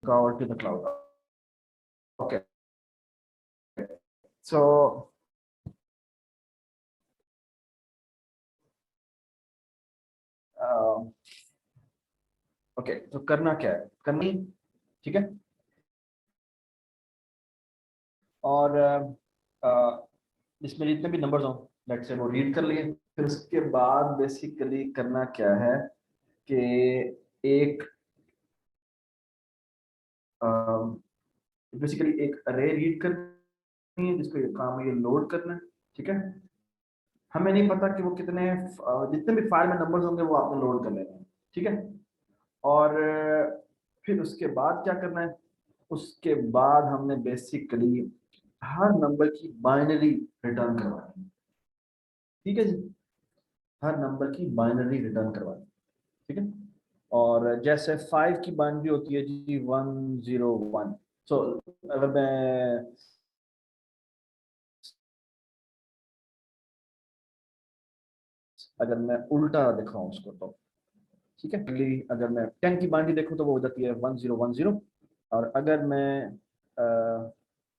cloud to the cloud. Okay. So okay तो करना क्या है, करनी ठीक है। और इसमें जितने भी नंबर्स हों लेट्स से वो रीड कर लिए। फिर उसके बाद बेसिकली करना क्या है कि एक बेसिकली एक अरे रीड करनी है जिसको ये काम है ये लोड करना है, ठीक है। हमें नहीं पता कि वो कितने जितने भी फाइल में नंबर्स होंगे वो आपने लोड कर लेने हैं, ठीक है। और फिर उसके बाद क्या करना है, उसके बाद हमने बेसिकली हर नंबर की बाइनरी रिटर्न करवानी है, ठीक है जी। हर नंबर की बाइनरी रिटर्न करवानी, ठीक है। और जैसे 5 की बाइनरी होती है जी 101। सो अगर मैं उल्टा दिखाऊं उसको तो ठीक है, अगर मैं 10 की बाइनरी देखूं तो वो हो जाती है 1010। और अगर मैं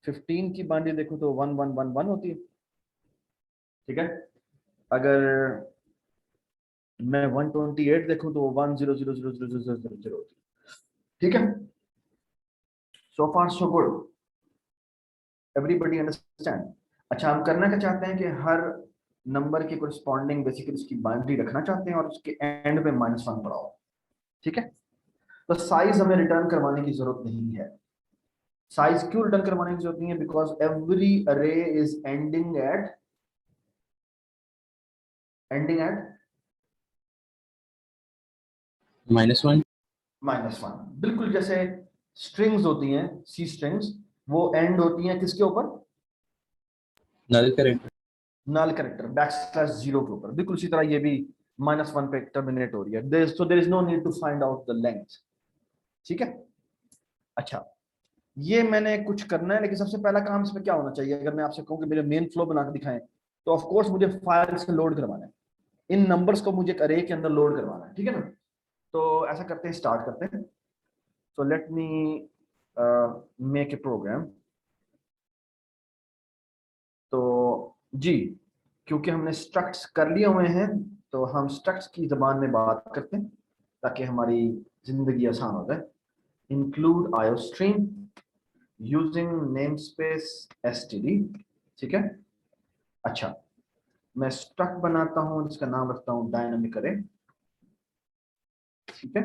15 की बाइनरी देखूं तो 1111 होती है, ठीक है। अगर मैं 128 देखूं तो 10000000 होती है, ठीक है। सो फार सो गुड, एवरीबडी अंडरस्टैंड। अच्छा हम करना क्या चाहते हैं कि हर नंबर के कोरिस्पॉन्डिंग बेसिकली उसकी बाइनरी रखना चाहते हैं और उसके एंड पे -1 पड़ा हो, ठीक है। तो साइज हमें रिटर्न करवाने की जरूरत नहीं है। साइज क्यों रिटर्न करवाने की जरूरत नहीं है, बिकॉज एवरी अरे इज एंडिंग एट -1। -1। बिल्कुल जैसे स्ट्रिंग्स होती हैं, सी स्ट्रिंग्स, वो एंड होती हैं किसके ऊपर, नल कैरेक्टर। नल कैरेक्टर \0 के ऊपर। बिल्कुल इसी तरह ये भी -1 पे टर्मिनेट हो रही है, so there is no need to find out the length, ठीक है। अच्छा ये मैंने कुछ करना है, लेकिन सबसे पहला काम इसमें क्या होना चाहिए, अगर मैं आपसे कहूं कि मेरे मेन फ्लो बना के दिखाएं तो ऑफ कोर्स मुझे फाइल से लोड करवाना है, इन नंबर्स को मुझे एक अरे के अंदर लोड करवाना है, ठीक है ना। तो ऐसा करते हैं, स्टार्ट करते हैं। So let me make a program. तो जी क्योंकि हमने स्ट्रक्ट्स कर लिए हुए हैं तो हम स्ट्रक्ट्स की जबान में बात करते हैं ताकि हमारी जिंदगी आसान हो जाए। Include iostream using name space std, ठीक है। अच्छा मैं स्ट्रक्ट बनाता हूं जिसका नाम रखता हूं डायनामिक अरे, ठीक है।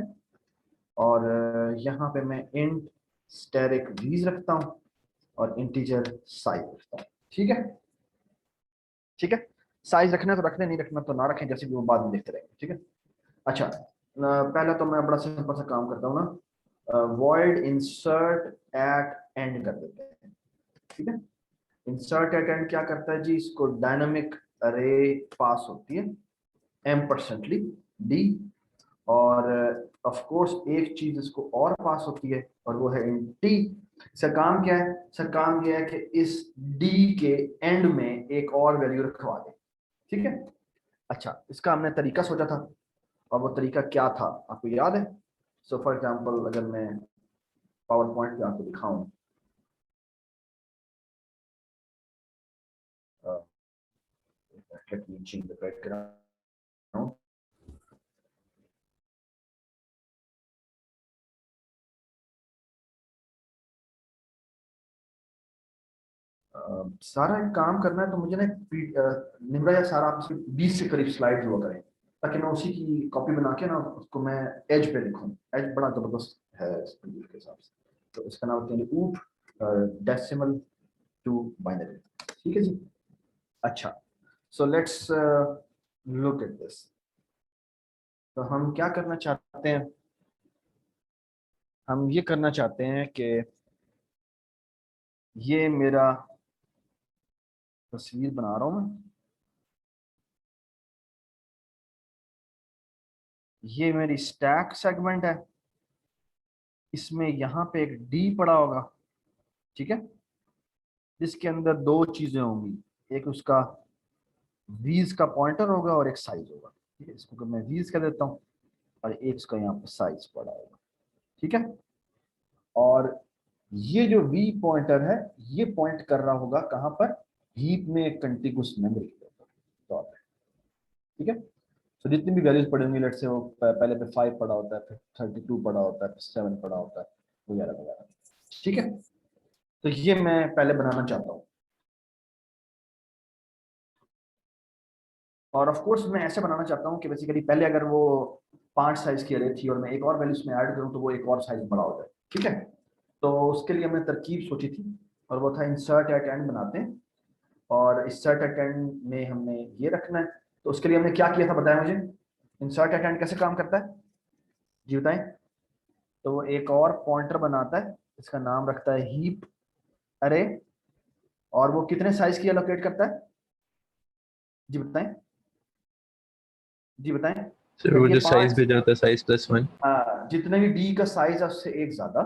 और यहाँ पे मैं इंट स्टैटिक वीज रखता हूं और इंटीजर साइज रखता हूं, ठीक है। ठीक है साइज रखना है तो रखने, नहीं रखना तो ना रखें, जैसे भी वो बाद में देखते रहेंगे, ठीक है। अच्छा पहले तो मैं बड़ा सिंपल सा काम करता हूँ ना, वॉइड इंसर्ट एट एंड कर देते हैं, ठीक है। इंसर्ट एट एंड क्या करता है जी, इसको डायनामिक अरे पास होती है %डी और ऑफ कोर्स एक चीज इसको और पास होती है और वो है इन टी। इसका काम क्या है, सर काम यह है कि इस डी के एंड में एक और वैल्यू रखवा दे, ठीक है। अच्छा इसका हमने तरीका सोचा था और वो तरीका क्या था आपको याद है। सो फॉर एग्जांपल अगर मैं पावर पॉइंट पे आपको दिखाऊं, let me change the background। सारा एक काम करना है तो मुझे ना निम्रा या सारा आपसे 20 से करीब स्लाइड हुआ करें ताकि मैं उसी की कॉपी बना के ना उसको मैं एज पे लिखूं। एज बड़ा जबरदस्त है इस के हिसाब से, तो इसका नाम होता है ऊप डेसिमल टू बाइनरी, ठीक है जी। अच्छा so let's look at this. तो हम क्या करना चाहते हैं, हम ये करना चाहते हैं कि ये मेरा तस्वीर बना रहा हूं मैं, ये मेरी स्टैक सेगमेंट है, इसमें यहाँ पे एक डी पड़ा होगा, ठीक है, जिसके अंदर दो चीजें होंगी, एक उसका व्हील्स का पॉइंटर होगा और एक साइज होगा, ठीक है। इसको मैं व्हील्स कह देता हूँ और एक इसका यहाँ पे साइज पड़ा होगा, ठीक है। और ये जो v पॉइंटर है ये पॉइंट कर रहा होगा कहां पर, हीप में एक कंटिगुअस मेमोरी के तौर पे। ठीक है, तो जितनी भी वैल्यूज पड़ी होंगी, लेट्स से वो पहले पे 5 पड़ा होता है, फिर 32 पड़ा होता है, फिर 7 पड़ा होता है, वगैरह वगैरह। ठीक है, तो ये मैं पहले बनाना चाहता हूँ। और ऑफ कोर्स मैं ऐसे बनाना चाहता हूँ कि बेसिकली पहले अगर वो 5 साइज की अरे थी और मैं एक और वैल्यू उसमें ऐड करूँ तो वो एक और साइज बड़ा हो जाए। ठीक है, तो उसके लिए हमने तरकीब सोची थी और वो था इंसर्ट एट एंड बनाते हैं, और इंसर्ट एट एंड में हमने ये रखना है। तो उसके लिए हमने क्या किया था बताया मुझे, इंसर्ट एट एंड कैसे काम करता है जी बताएं। तो वो एक और पॉइंटर बनाता है, इसका नाम रखता है हीप अरे, और वो कितने साइज की एलोकेट करता है जी बताएं, जी बताएं। सर जब वो ये जो साइज 5, भेजा होता है साइज +1। जितने भी डी का साइज है उससे एक ज्यादा,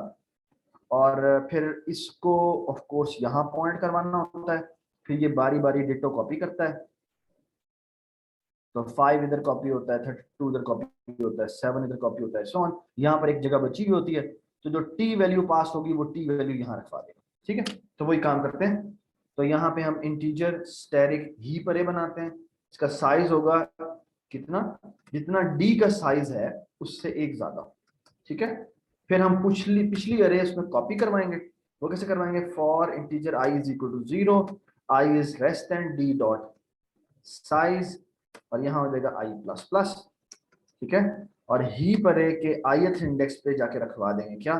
और फिर इसको ऑफ कोर्स यहाँ पॉइंट करवाना होता है, फिर ये बारी बारी डिटो कॉपी करता है। तो 5 इधर कॉपी होता है, 32 इधर कॉपी होता है, 7 इधर कॉपी होता है, सो ऑन। यहाँ पर एक जगह बची हुई होती है, तो जो टी वैल्यू पास होगी वो टी वैल्यू यहाँ रखवा देगा। ठीक है, तो वही काम करते हैं। तो यहाँ पे हम इंटीजर स्टैटिक हीप अरे बनाते हैं, इसका साइज होगा कितना, जितना डी का साइज है उससे एक ज्यादा। ठीक है, फिर हम पिछली पिछली अरे उसमें कॉपी करवाएंगे। वो कैसे करवाएंगे, for integer i is equal to 0, i is less than d dot size, और यहाँ हो जाएगा आई प्लस प्लस। ठीक है, और हीप अरे के ith इंडेक्स पे जाके रखवा देंगे क्या,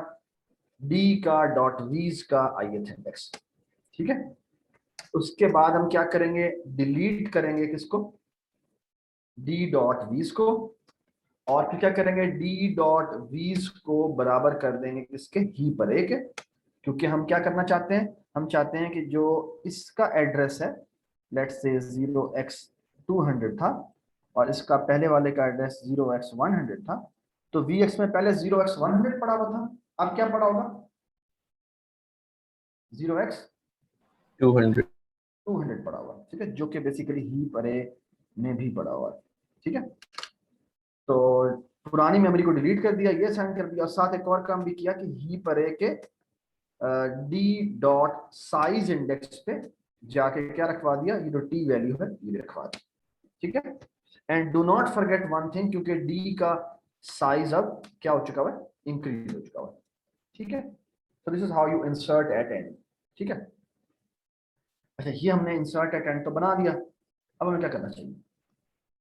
डी का डॉट वीज का ith इंडेक्स। ठीक है, उसके बाद हम क्या करेंगे, डिलीट करेंगे किसको, डी डॉट वीज को, और फिर क्या करेंगे, डी डॉट वीज को बराबर कर देंगे किसके, हीप अरे के। क्योंकि हम क्या करना चाहते हैं, हम चाहते हैं कि जो इसका एड्रेस है, लेट्स से 0x200 था, और इसका पहले वाले का एड्रेस 0x100 था, तो vx में पहले 0x100 पड़ा हुआ था, अब क्या पड़ा होगा 200। 0x200 पड़ा हुआ है। ठीक है, जो कि बेसिकली हीप अरे में भी पड़ा हुआ है। ठीक है, तो पुरानी मेमोरी को डिलीट कर दिया, ये साइन कर दिया, और साथ एक और काम भी किया कि हीप अरे के डी डॉट साइज इंडेक्स पे जाके क्या रखवा दिया, ये जो टी वैल्यू है ये रखवा दी। ठीक है, and do not forget one thing, क्योंकि डी का साइज अब क्या हो चुका है, इंक्रीज हो चुका है। ठीक है, so this is how you insert at end। ठीक है, अच्छा ये हमने insert at end तो बना दिया, अब हमें क्या करना चाहिए,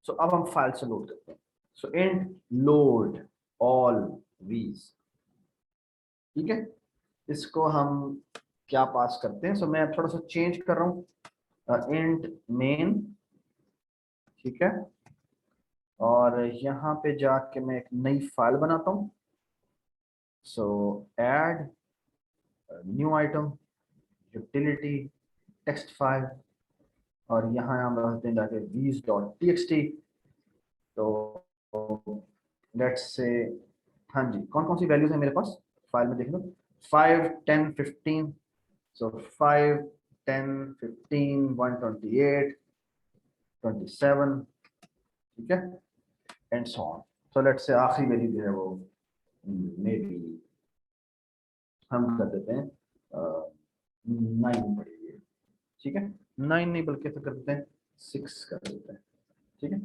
सो अब हम फाइल से लोड करते हैं। सो इंट लोड ऑल वीज। ठीक है, इसको हम क्या पास करते हैं, सो मैं थोड़ा सा चेंज कर रहा हूँ, इंट मेन। ठीक है, और यहाँ पे जाके मैं एक नई फाइल बनाता हूँ, सो add new item utility text file, और यहाँ हम रखते हैं जाके वीज डॉट टी एक्स टी। तो लेट्स से, हाँ जी, कौन कौन सी वैल्यूज है मेरे पास फाइल में देख लो, 5 10 15, सो 5 10 15 128 27। ठीक है, and so on. So let's say आखिरी वैल्यू जो है वो मे बी हम कर देते हैं 9 पड़ेगी। ठीक है, 9 नहीं बल्कि तो कर देते हैं 6 कर देते हैं। ठीक है,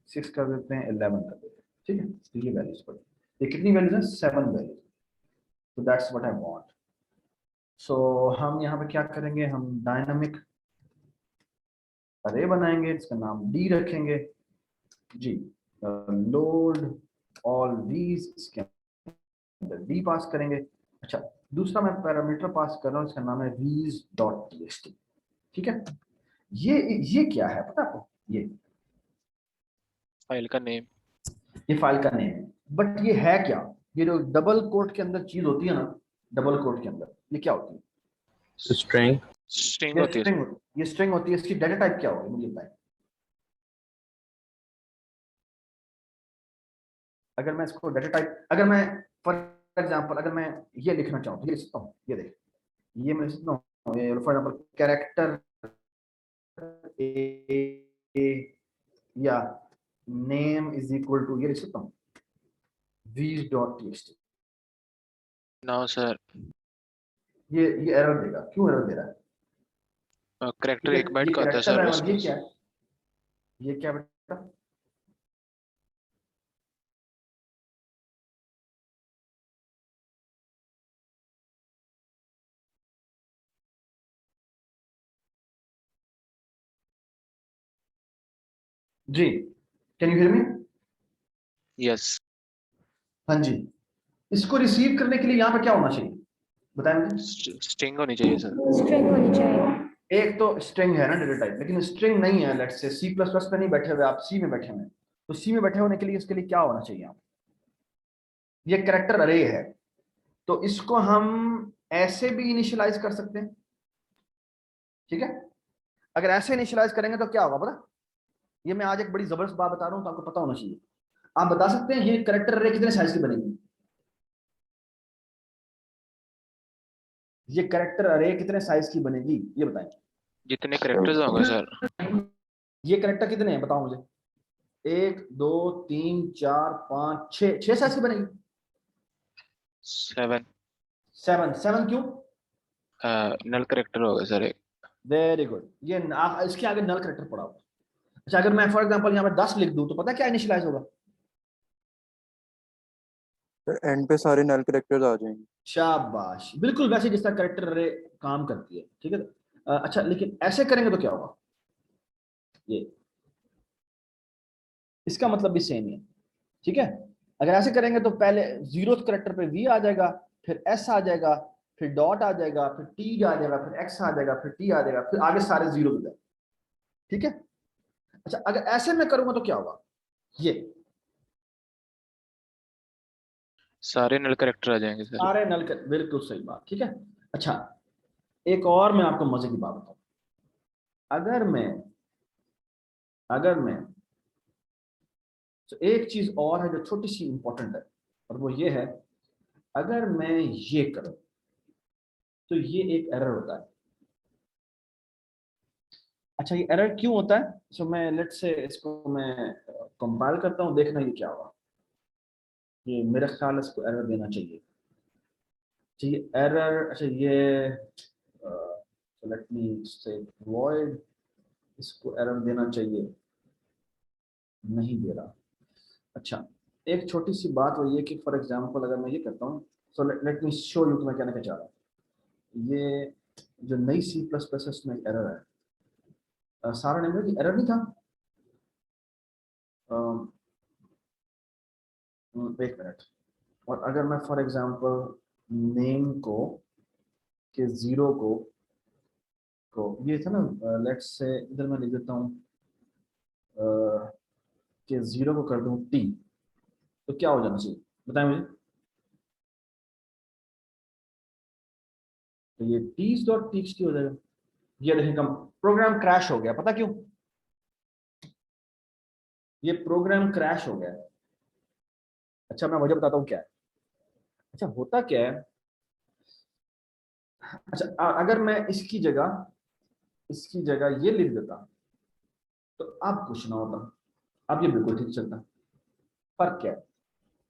6 कर देते हैं, 11 कर देते हैं। ठीक है, तो ये वैल्यूज पड़ी, ये कितनी वैल्यूज है, 7 वैल्यूज। तो दैट्स व्हाट आई वांट। सो हम यहाँ पे क्या करेंगे, हम डायनामिक अरे बनाएंगे, इसका नाम डी रखेंगे जी, लोड ऑल दीज, इसके अंदर डी पास करेंगे। अच्छा, दूसरा मैं पैरामीटर पास कर रहा हूँ, इसका नाम है वीज डॉट टीएक्सटी। ठीक है, ये क्या है पता आपको, ये फाइल का नेम। ये फाइल का नेम है, बट ये है क्या, ये जो डबल कोट के अंदर चीज होती है ना, डबल कोट के अंदर ये क्या होती है, स्ट्रिंग। स्ट्रिंग ये होती है। स्ट्रिंग, ये स्ट्रिंग होती है, इसकी डाटा टाइप क्या होगी मुझे बताएं। अगर मैं इसको डाटा टाइप, अगर मैं फॉर एग्जांपल अगर मैं ये लिखना चाहूँ तो ये लिख सकता हूँ, ये देख, ये मैं लिख सकता हूँ फॉर एग्जांपल कैरेक्टर या नेम इज इक्वल टू, ये लिख सकता हूँ वीज डॉट टीएक्सटी। No, sir. ये एरर देगा, क्यों एरर दे रहा है? करेक्टर ठीक एक है, बाइट ये का आता है करेक्टर सर है और ये रेस्पॉन्स। क्या है? ये क्या बेटा? जी, can you hear me? Yes. हाँ जी। इसको रिसीव करने के लिए यहाँ पे क्या होना चाहिए, बताएं मुझे। स्ट्रिंग होनी चाहिए सर। स्ट्रिंग होनी चाहिए। एक तो स्ट्रिंग है ना डेटा टाइप, लेकिन स्ट्रिंग नहीं है। Let's say C plus plus पे नहीं बैठे हुए आप, सी में बैठे हुए हैं, तो सी में बैठे होने के लिए इसके लिए क्या होना चाहिए आप? ये कैरेक्टर अरे है, तो इसको हम ऐसे भी इनिशियलाइज कर सकते हैं। ठीक है, अगर ऐसे इनिशियलाइज करेंगे तो क्या होगा पता? ये मैं आज एक बड़ी जबरदस्त बात बता रहा हूं, तो आपको पता होना चाहिए। आप बता सकते हैं ये कैरेक्टर अरे कितने साइज की बनेगी? ये कैरेक्टर अरे कितने साइज की बनेगी, ये बताएं। जितने करेक्टर्स होंगे सर। ये कैरेक्टर कितने हैं बताओ मुझे? 1 2 3 4 5 6, 6 साइज की बनेगी। 7 7 क्यों? नल करेक्टर होगा सर एक। वेरी गुड, ये इसके आगे नल कैरेक्टर पड़ा हुआ। अच्छा, अगर मैं फॉर एग्जांपल यहाँ पे 10 लिख दूं तो पता है क्या इनिशियलाइज होगा? एंड पे सारे नल कैरेक्टर्स आ जाएंगे। शाबाश, बिल्कुल वैसे जिस तरह कैरेक्टर अरे काम करती है। ठीक है, अच्छा लेकिन ऐसे करेंगे तो क्या होगा? ये इसका मतलब भी सेम ही है। ठीक है, अगर ऐसे करेंगे तो पहले जीरो कैरेक्टर पे वी आ जाएगा, फिर एस आ जाएगा, फिर डॉट आ जाएगा, फिर टी आ जाएगा, फिर एक्स आ जाएगा, फिर टी आ जाएगा, फिर आगे सारे जीरो मिल जाए। ठीक है, अच्छा अगर ऐसे मैं करूंगा तो क्या होगा? ये सारे नल करेक्टर आ जाएंगे सर। सारे नल कर, बिल्कुल सही बात। ठीक है, अच्छा एक और मैं आपको मजे की बात बताऊं। अगर मैं तो एक चीज और है जो छोटी सी इंपॉर्टेंट है, और वो ये है, अगर मैं ये करूं तो ये एक एरर होता है। अच्छा, ये एरर क्यों होता है? सो मैं लेट्स से इसको मैं कंपाइल करता हूं, देखना ये क्या होगा। ये मेरा ख्याल है इसको एरर देना चाहिए। चाहिए एरर, अच्छा ये लेट मी से वॉइड, इसको एरर देना चाहिए, नहीं दे रहा। अच्छा, एक छोटी सी बात वो ये कि फॉर एग्जांपल अगर मैं ये करता हूँ, सो लेट मी शो यू कि मैं कहना क्या चाह रहा हूँ। ये जो नई सी प्लस प्लस इसमें एरर है, सारा नेम की एरर नहीं था। एक मिनट, और अगर मैं फॉर एग्जांपल नेम को के जीरो को ये था ना, लेट्स से इधर मैं लिख देता हूँ कि जीरो को कर दूं टी, तो क्या हो जाना चाहिए बताएं मुझे? तो ये टीज डॉट टीएक्सटी हो जाएगा। ये देखें कम, प्रोग्राम क्रैश हो गया, पता क्यों? ये प्रोग्राम क्रैश हो गया। अच्छा मैं वजह बताता हूँ क्या है। अच्छा होता क्या है, अच्छा अगर मैं इसकी जगह ये लिख देता तो अब कुछ ना होता, अब ये बिल्कुल ठीक चलता। फर्क क्या है?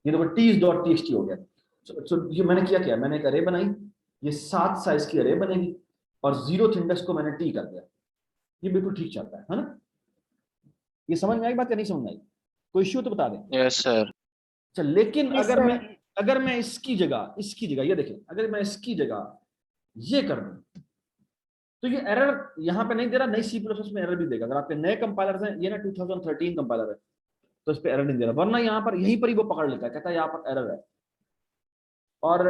ये देखो T dot T x T हो गया। so ये मैंने किया क्या, मैंने एक अरे बनाई, ये 7 साइज की अरे बनेगी, और जीरो इंडेक्स को मैंने टी कर दिया। ये बिल्कुल ठीक चलता है ना? ये समझ में आई बात या नहीं समझ में आई? कोई इश्यू तो बता दें। Yes sir. अच्छा लेकिन Yes, अगर मैं इसकी जगह ये देखें, अगर मैं इसकी जगह ये कर दूं तो ये एरर यहाँ पे नहीं दे रहा। नई सी प्लस में एरर भी देगा। अगर आपके नए कंपाइलर हैं, ये ना 2013 कंपाइलर है, तो इस पे एरर नहीं दे रहा, वरना यहाँ पर यहीं पर ही वो पकड़ लेता है, कहता है यहाँ पर एरर है। और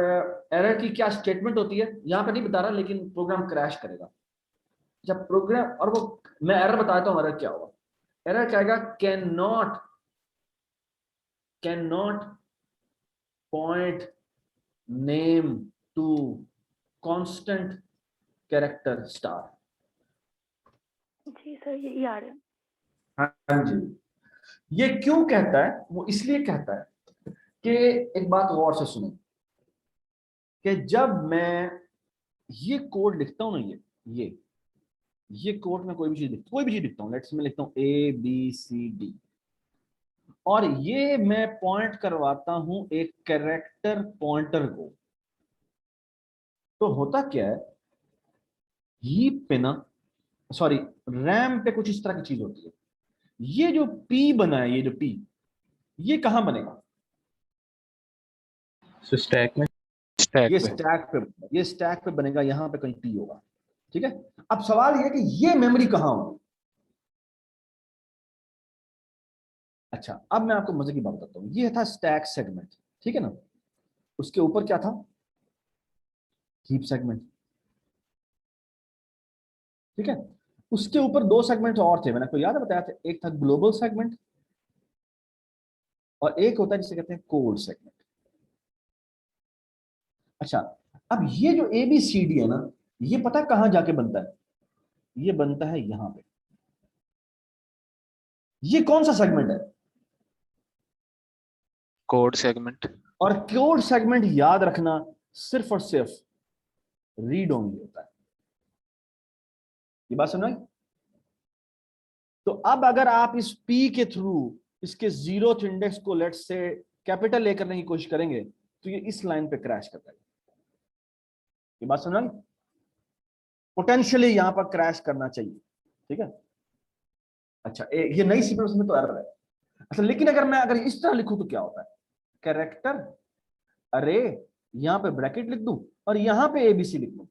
एरर की क्या स्टेटमेंट होती है यहाँ पे नहीं बता रहा, लेकिन प्रोग्राम क्रैश करेगा जब प्रोग्राम, और वो मैं एरर बताता हूँ एरर क्या होगा। एरर क्या आएगा, cannot point name to constant character star. जी सर यही आ रहा है। हाँ जी, ये क्यों कहता है? वो इसलिए कहता है कि एक बात गौर से सुनो, कि जब मैं ये कोड लिखता हूं ना, ये कोड में कोई भी चीज लिखता हूँ, लेट्स मैं लिखता हूँ ABCD, और ये मैं पॉइंट करवाता हूं एक कैरेक्टर पॉइंटर को। तो होता क्या है, हीप पे ना, सॉरी रैम पे कुछ इस तरह की चीज होती है। ये जो पी बना है, ये जो पी, ये कहां बनेगा? So stack में स्टैक ये पे। स्टैक पे, ये स्टैक पे बनेगा, यहां पे कहीं पी होगा। ठीक है, अब सवाल ये है कि ये मेमोरी कहां होगी। अच्छा, अब मैं आपको मजे की बात बताता हूं। ये था स्टैक सेगमेंट, ठीक है ना, उसके ऊपर क्या था? Heap segment. ठीक है, उसके ऊपर दो सेगमेंट और थे, मैंने आपको याद है बताया था, एक था ग्लोबल सेगमेंट और एक होता है जिसे कहते हैं कोड सेगमेंट। अच्छा, अब ये जो ABCD है ना, ये पता है कहां जाके बनता है? ये बनता है यहां पे। ये कौन सा सेगमेंट है? Code segment. और कोड सेगमेंट याद रखना सिर्फ और सिर्फ रीड ओनली होता है। ये बात समझ आई? तो अब अगर आप इस P के थ्रू इसके 0th इंडेक्स को लेट्स से कैपिटल ले करने की कोशिश करेंगे तो ये इस लाइन पे क्रैश कर जाएगा। ये बात समझ आई? पोटेंशियली यहां पर क्रैश करना चाहिए। ठीक है, अच्छा ये नई C++ में तो एरर है। अच्छा, लेकिन अगर इस तरह लिखूं तो क्या होता है? कैरेक्टर अरे, यहां पे ब्रैकेट लिख दूं और यहां पे ABC लिख दूं,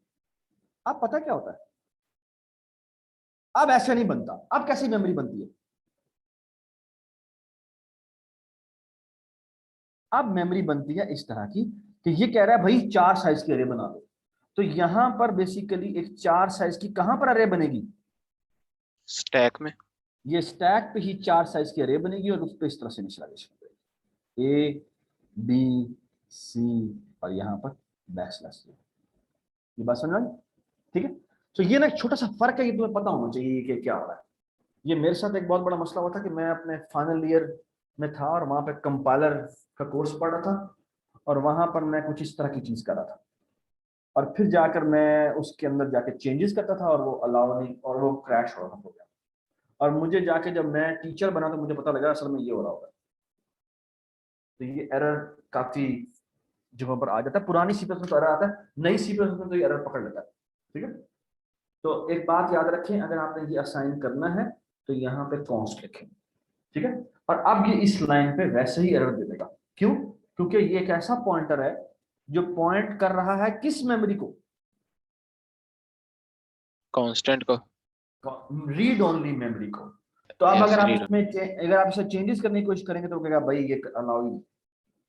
अब पता क्या होता है? अब ऐसे नहीं बनता। अब कैसी मेमोरी बनती है? अब मेमोरी बनती है इस तरह की कि ये कह रहा है भाई 4 साइज की अरे बना दो, तो यहां पर बेसिकली एक 4 साइज की कहां पर अरे बनेगी? स्टैक में। ये स्टैक पे ही 4 साइज की अरे बनेगी और उस पर इस तरह से इनिशियलाइजेशन करेगी, A B C और यहां पर बैकस्लैश। ये बात समझ आई? ठीक है, तो ये ना एक छोटा सा फर्क है, ये तुम्हें पता होना चाहिए कि क्या हो रहा है। ये मेरे साथ एक बहुत बड़ा मसला हुआ था कि मैं अपने फाइनल ईयर में था और वहां पे कंपाइलर का कोर्स पढ़ रहा था और वहां पर मैं कुछ इस तरह की चीज कर रहा था और फिर जाकर मैं उसके अंदर जाके चेंजेस करता था और वो अलाउ नहीं, और वो क्रैश हो रहा हो गया। और मुझे जाके जब मैं टीचर बना तो मुझे पता लगा असल में ये हो रहा होगा। तो ये एरर काफी जगहों पर आ जाता है। पुरानी C++ में तो एरर आता है, नई C++ में तो ये एरर पकड़ लेता है। ठीक है, तो एक बात याद रखें, अगर आपने ये असाइन करना है तो यहाँ पे कॉन्स्ट लिखें। ठीक है, और अब ये इस लाइन पे वैसे ही एरर दे देगा। क्यों? क्योंकि ये एक ऐसा पॉइंटर है जो पॉइंट कर रहा है किस मेमोरी को? कांस्टेंट को। रीड ओनली मेमोरी को। तो अब यस अगर रीड। आप इसे चेंजेस करने की कोशिश करेंगे तो कहेगा भाई ये अलाउ ही।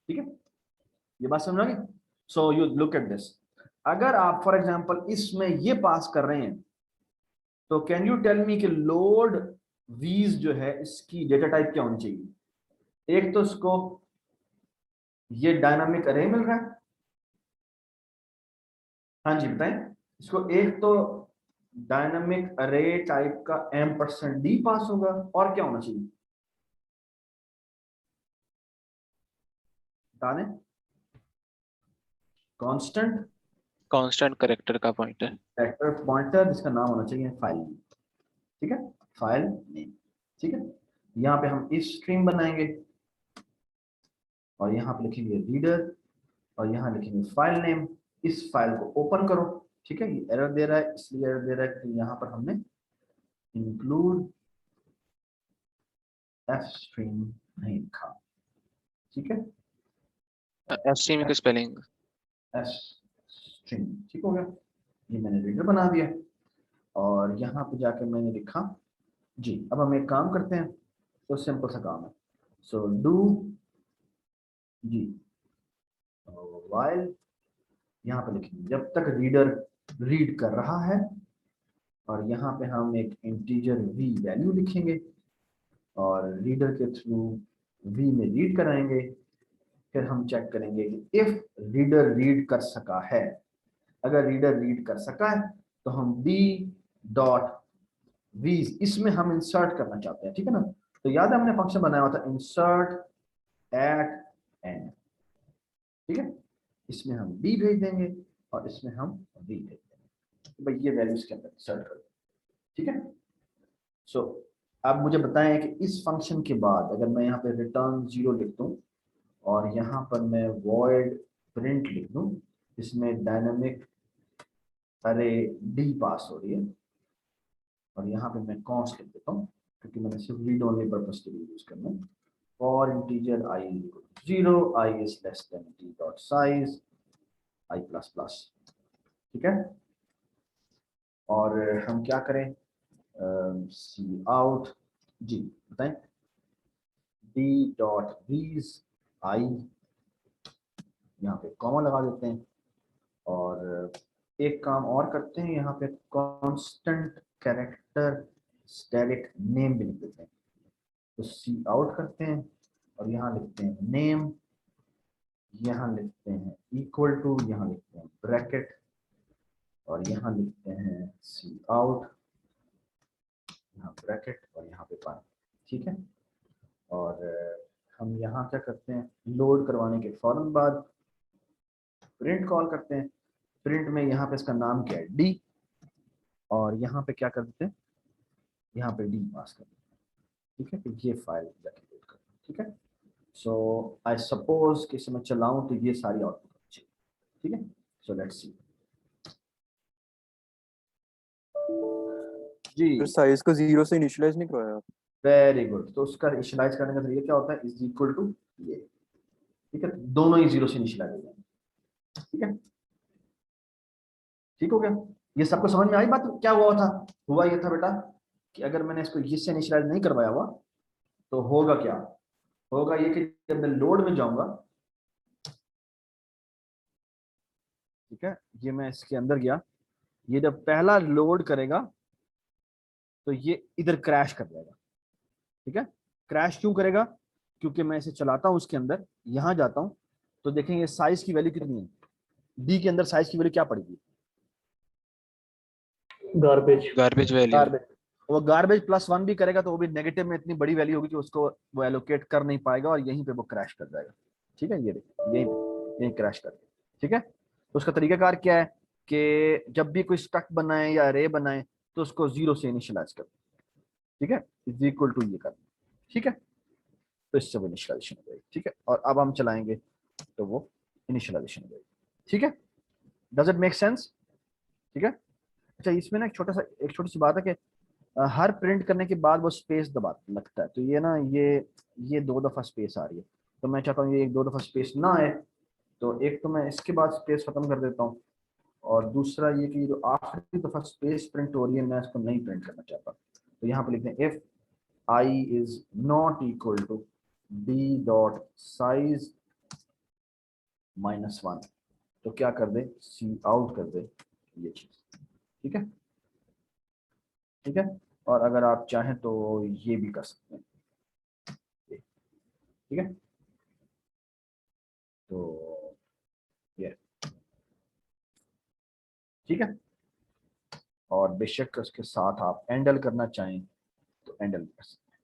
ठीक है, ये बात समझ गए? So you look at this, अगर आप फॉर एग्जांपल इसमें ये पास कर रहे हैं तो कैन यू टेल मी कि लोड वीज जो है इसकी डेटा टाइप क्या होनी चाहिए? एक तो इसको ये डायनामिक अरे मिल रहा है, हाँ जी बताएं। इसको एक तो डायनामिक अरे टाइप का M%D पास होगा, और क्या होना चाहिए बता दें? कांस्टेंट कांस्टेंट कैरेक्टर का पॉइंटर। कैरेक्टर पॉइंटर जिसका नाम होना चाहिए फाइल नेम। ठीक है, फाइल नेम। ठीक है, यहाँ पे हम इफ स्ट्रिंग बनाएंगे और यहाँ पे लिखेंगे रीडर और यहाँ लिखेंगे फाइल नेम। इस फाइल को ओपन करो। ठीक है, ये एरर दे रहा है, इसलिए एरर दे रहा है कि यहाँ पर हमने इंक्लूड एफ स्ट्रिंग नहीं लिखा। ठीक है, एफसी की स्पेलिंग। एफ स्ट्रिंग ठीक हो गया। ये मैंने रीडर बना दिया और यहाँ पे जाके मैंने लिखा जी। अब हम एक काम करते हैं, तो सिंपल सा काम है। सो डू जी वाइल, यहाँ पे लिखेंगे जब तक रीडर रीड कर रहा है, और यहाँ पे हम एक इंटीजर v वैल्यू लिखेंगे और रीडर के थ्रू v में रीड कराएंगे। फिर हम चेक करेंगे कि इफ रीडर रीड कर सका है, अगर रीडर रीड कर सका है तो हम b डॉट v इसमें हम इंसर्ट करना चाहते हैं। ठीक है ना, तो याद है हमने फंक्शन बनाया हुआ था इंसर्ट एट एंड। ठीक है, इसमें हम b भेज देंगे और इसमें हम v भेज देंगे, तो भाई ये वैल्यूज के अंदर इंसर्ट कर। ठीक है, सो अब मुझे बताएं कि इस फंक्शन के बाद अगर मैं यहाँ पे रिटर्न 0 लिख दूं और यहाँ पर मैं void print लिख दूं, इसमें डायनामिक अरे डी पास हो रही है और यहाँ पे मैं कॉन्स्ट लिख देता हूँ क्योंकि मैंने सिर्फ रीड ओनली पर्पस के लिए यूज करना है। For integer i is equal to 0, i is less than t dot size i plus plus. ठीक है, और हम क्या करें, सी आउट जी बताएं, डी डॉट वीज आई, यहाँ पे कॉमा लगा देते हैं और एक काम और करते हैं, यहाँ पे कांस्टेंट कैरेक्टर स्टैटिक नेम भी लिख देते हैं। तो सी आउट करते हैं और यहाँ लिखते हैं नेम, यहाँ लिखते हैं इक्वल टू, यहाँ लिखते हैं ब्रैकेट और यहाँ लिखते हैं सी आउट, यहाँ ब्रैकेट और यहाँ पे पानी। ठीक है, और हम यहाँ क्या करते हैं, लोड करवाने के फौरन बाद प्रिंट कॉल करते हैं। प्रिंट में यहाँ पे इसका नाम क्या है, डी, और यहाँ पे क्या कर देते हैं, यहाँ पे डी पास कर देते हैं। ठीक है, तो ये फाइल जाके लोड करते हैं। ठीक है, सो आई सपोज कि इसे मैं चलाऊं तो ये सारी आउटपुट अच्छी। ठीक है, सो लेट्स सी जी। तो साइज को 0 से इनिशियलाइज नहीं करवाया आप? वेरी गुड, तो उसका इनिशियलाइज करने का तरीका क्या होता है, इज इक्वल टू ये। ठीक है, दोनों ही 0 से इनिशियलाइज हो जाएंगे। ठीक है, ठीक हो गया, ये सबको समझ में आई बात। क्या हुआ था, हुआ ये था बेटा कि अगर मैंने इसको इससे इनिशियलाइज नहीं करवाया हुआ तो होगा क्या, होगा ये कि जब मैं लोड में जाऊंगा, ठीक है, ये मैं इसके अंदर गया, ये जब पहला लोड करेगा तो ये इधर क्रैश कर जाएगा। ठीक है, क्रैश क्यों करेगा, क्योंकि मैं इसे चलाता हूं उसके अंदर, यहां जाता हूं तो देखेंगे साइज की वैल्यू कितनी है, डी के अंदर साइज की वैल्यू क्या पड़ेगी, गार्बेज वैल्यू। गार्बेज। वो गार्बेज +1 भी करेगा तो वो भी नेगेटिव में इतनी बड़ी वैल्यू होगी कि उसको वो एलोकेट कर नहीं पाएगा और यहीं पे वो क्रैश कर जाएगा। ठीक है, ये देखिए यहीं क्रैश कर गया। ठीक है, तो उसका तरीकाकार क्या है कि जब भी कोई स्ट्रक्ट बनाए या अरे बनाए तो उसको 0 से इनिशियलाइज कर, ठीक है, इज इक्वल टू ये कर। ठीक है, तो इससे वो इनिशियलाइजेशन हो जाएगी। ठीक है, और अब हम चलाएंगे तो वो इनिशियलाइजेशन हो जाएगी। ठीक है, डज इट मेक सेंस? ठीक है, अच्छा इसमें ना एक छोटी सी बात है कि हर प्रिंट करने के बाद वो स्पेस दबा लगता है, तो ये ना ये 2 दफा स्पेस आ रही है, तो मैं चाहता हूँ ये 1-2 दफा स्पेस ना आए, तो एक तो मैं इसके बाद स्पेस खत्म कर देता हूँ और दूसरा ये कि जो आखिरी दफा स्पेस प्रिंट हो रही है मैं इसको नहीं प्रिंट करना चाहता, तो यहाँ पे लिखते हैं if i is not equal to d dot size -1, तो क्या कर दे, सी आउट कर दे ये चीज। ठीक है, ठीक है, और अगर आप चाहें तो ये भी कर सकते हैं। ठीक है, तो ये ठीक है, और बेशक उसके साथ आप एंडल करना चाहें तो एंडल कर सकते हैं।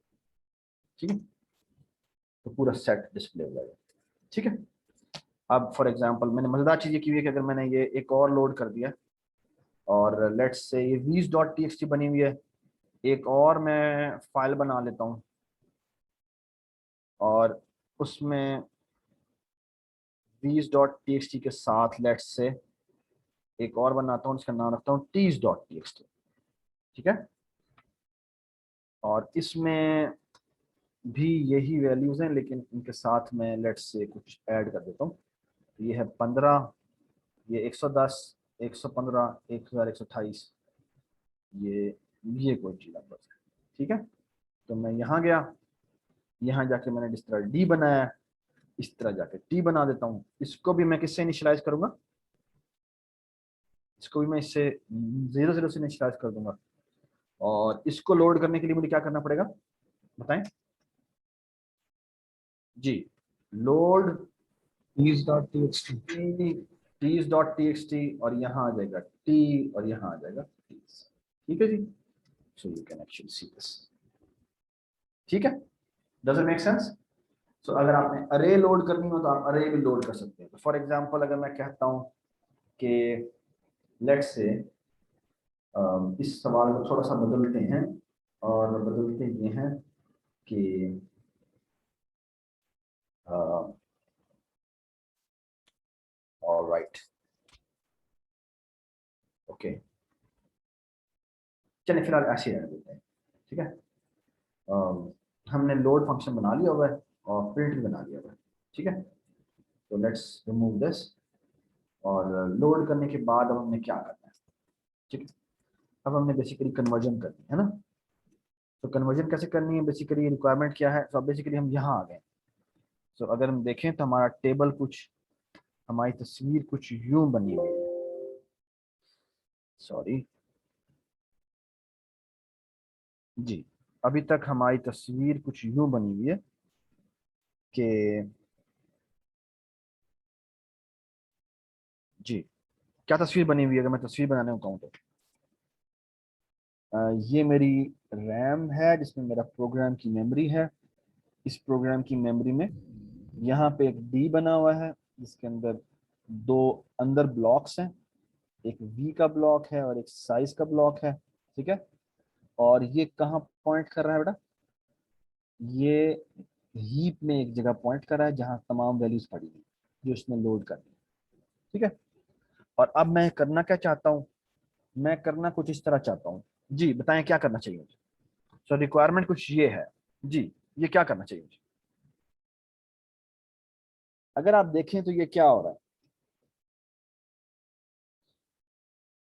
ठीक है, तो पूरा सेट डिस्प्ले हो जाएगा। ठीक है, अब फॉर एग्जांपल मैंने मजेदार चीज ये की हुई है कि अगर मैंने ये एक और लोड कर दिया और लेट्स से ये वीज डॉट टी बनी हुई है, एक और मैं फाइल बना लेता हूँ और उसमें वीज डॉट टी के साथ लेट्स से एक और बनाता हूँ, इसका नाम रखता हूँ टीज डॉट टी। ठीक है, और इसमें भी यही वैल्यूज हैं लेकिन इनके साथ में लेट्स से कुछ ऐड कर देता हूँ। ये है 15, ये 110, 115, 1128, ये कोई चीज नंबर। ठीक है, तो मैं यहाँ गया, यहाँ जाके मैंने जिस तरह डी बनाया इस तरह जाके टी बना देता हूँ। इसको भी मैं किससे इनिशियलाइज करूंगा, इसको भी मैं इससे 0 से इनिशियलाइज कर दूंगा, और इसको लोड करने के लिए मुझे क्या करना पड़ेगा बताएं जी, लोड टीज.txt और यहाँ आ जाएगा टी और यहाँ आ जाएगा टीज। ठीक है जी, so you can actually see this. ठीक है, does it make sense? So अगर आपने अरे लोड करनी हो तो आप अरे भी लोड कर सकते हैं। फॉर एग्जांपल अगर मैं कहता हूं कि लेट्स से इस सवाल को थोड़ा सा बदलते हैं और बदलते ये हैं कि ऑलराइट ओके, चलिए फिलहाल ऐसे रहने देते हैं, ठीक है। हमने लोड फंक्शन बना लिया हुआ है और प्रिंट भी बना लिया हुआ है, ठीक है। तो लेट्स रिमूव दिस, और लोड करने के बाद अब हमने क्या करना है, ठीक है। अब हमने बेसिकली कन्वर्जन करनी है ना। तो कन्वर्जन कैसे करनी है, बेसिकली रिक्वायरमेंट क्या है। तो बेसिकली हम यहाँ आ गए। तो अगर हम देखें तो हमारा टेबल कुछ, हमारी तस्वीर कुछ यूं बनी हुई है, सॉरी जी, अभी तक हमारी तस्वीर कुछ यूं बनी हुई है कि जी, क्या तस्वीर बनी हुई है। अगर मैं तस्वीर बनाने को कहूँ तो ये मेरी रैम है जिसमें मेरा प्रोग्राम की मेमोरी है। इस प्रोग्राम की मेमोरी में यहाँ पे एक डी बना हुआ है जिसके अंदर दो अंदर ब्लॉक्स हैं, एक वी का ब्लॉक है और एक साइज का ब्लॉक है, ठीक है। और ये कहाँ पॉइंट कर रहा है बेटा, ये हीप में एक जगह पॉइंट कर रहा है जहाँ तमाम वैल्यूज पड़ी हुई जो इसमें लोड करनी है, ठीक है। और अब मैं करना क्या चाहता हूँ, मैं करना कुछ इस तरह चाहता हूँ। जी बताएं क्या करना चाहिए मुझे। सो रिक्वायरमेंट कुछ ये है जी, ये क्या करना चाहिए मुझे। अगर आप देखें तो ये क्या हो रहा है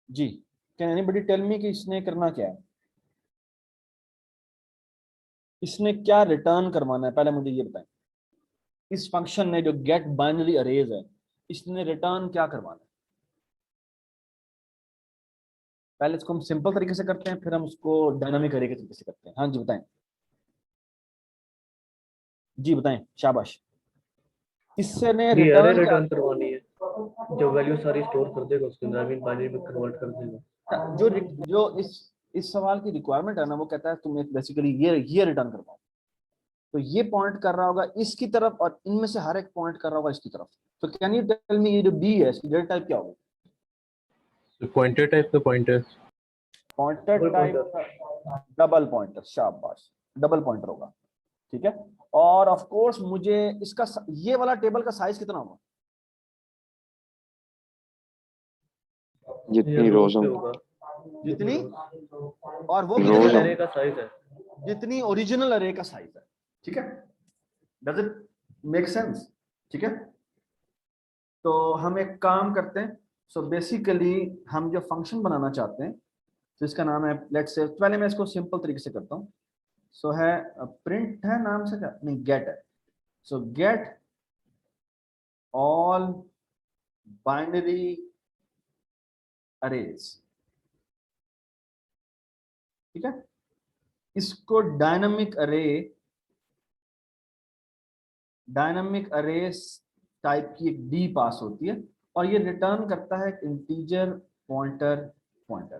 जी, कैन एनीबॉडी टेल मी कि इसने करना क्या है, इसने क्या रिटर्न करवाना है, पहले मुझे ये बताएं। इस फंक्शन ने जो गेट बाइनरी अरेज है, इसने रिटर्न क्या करवाना है। पहले इसको हम सिंपल तरीके से करते हैं, फिर हम उसको डायनामिक अरे के तरीके से करते हैं। हाँ जी बताएं, जी बताएं, शाबाश। इससे ने ये अरे रिटर्न क्या, रिटर्न करवानी है, जो वैल्यू सारी स्टोर कर देगा उसके अंदर, आई मीन बाइनरी में कन्वर्ट कर देगा। जो इस सवाल की रिक्वायरमेंट है ना, वो कहता है तुम एक बेसिकली ये रिटर्न करवाओ। तो ये पॉइंट कर रहा होगा इसकी तरफ और इनमें से हर एक पॉइंट कर रहा होगा इसकी तरफ। तो कैन यू टेल मी ये जो बी है इसकी डेटा टाइप क्या होगा। So pointer type the pointer. Pointer double type pointer. Double pointer, शाबाश, डबल पॉइंटर होगा, ठीक है। और ऑफ कोर्स मुझे इसका ये वाला टेबल का साइज कितना होगा, जितनी रोज पे हो होगा, जितनी, और वो भी रोज कितनी, अरे का साइज है। जितनी ओरिजिनल अरे का साइज है, ठीक है। डज इट मेक सेंस, ठीक है। तो हम एक काम करते हैं। सो बेसिकली हम जो फंक्शन बनाना चाहते हैं, तो इसका नाम है, लेट्स से पहले मैं इसको सिंपल तरीके से करता हूँ। सो है प्रिंट है नाम से, क्या नहीं, गेट है। सो गेट ऑल बाइनरी अरेज, ठीक है। इसको डायनामिक अरे टाइप की एक डी पास होती है और ये रिटर्न करता है एक इंटीजर पॉइंटर पॉइंटर,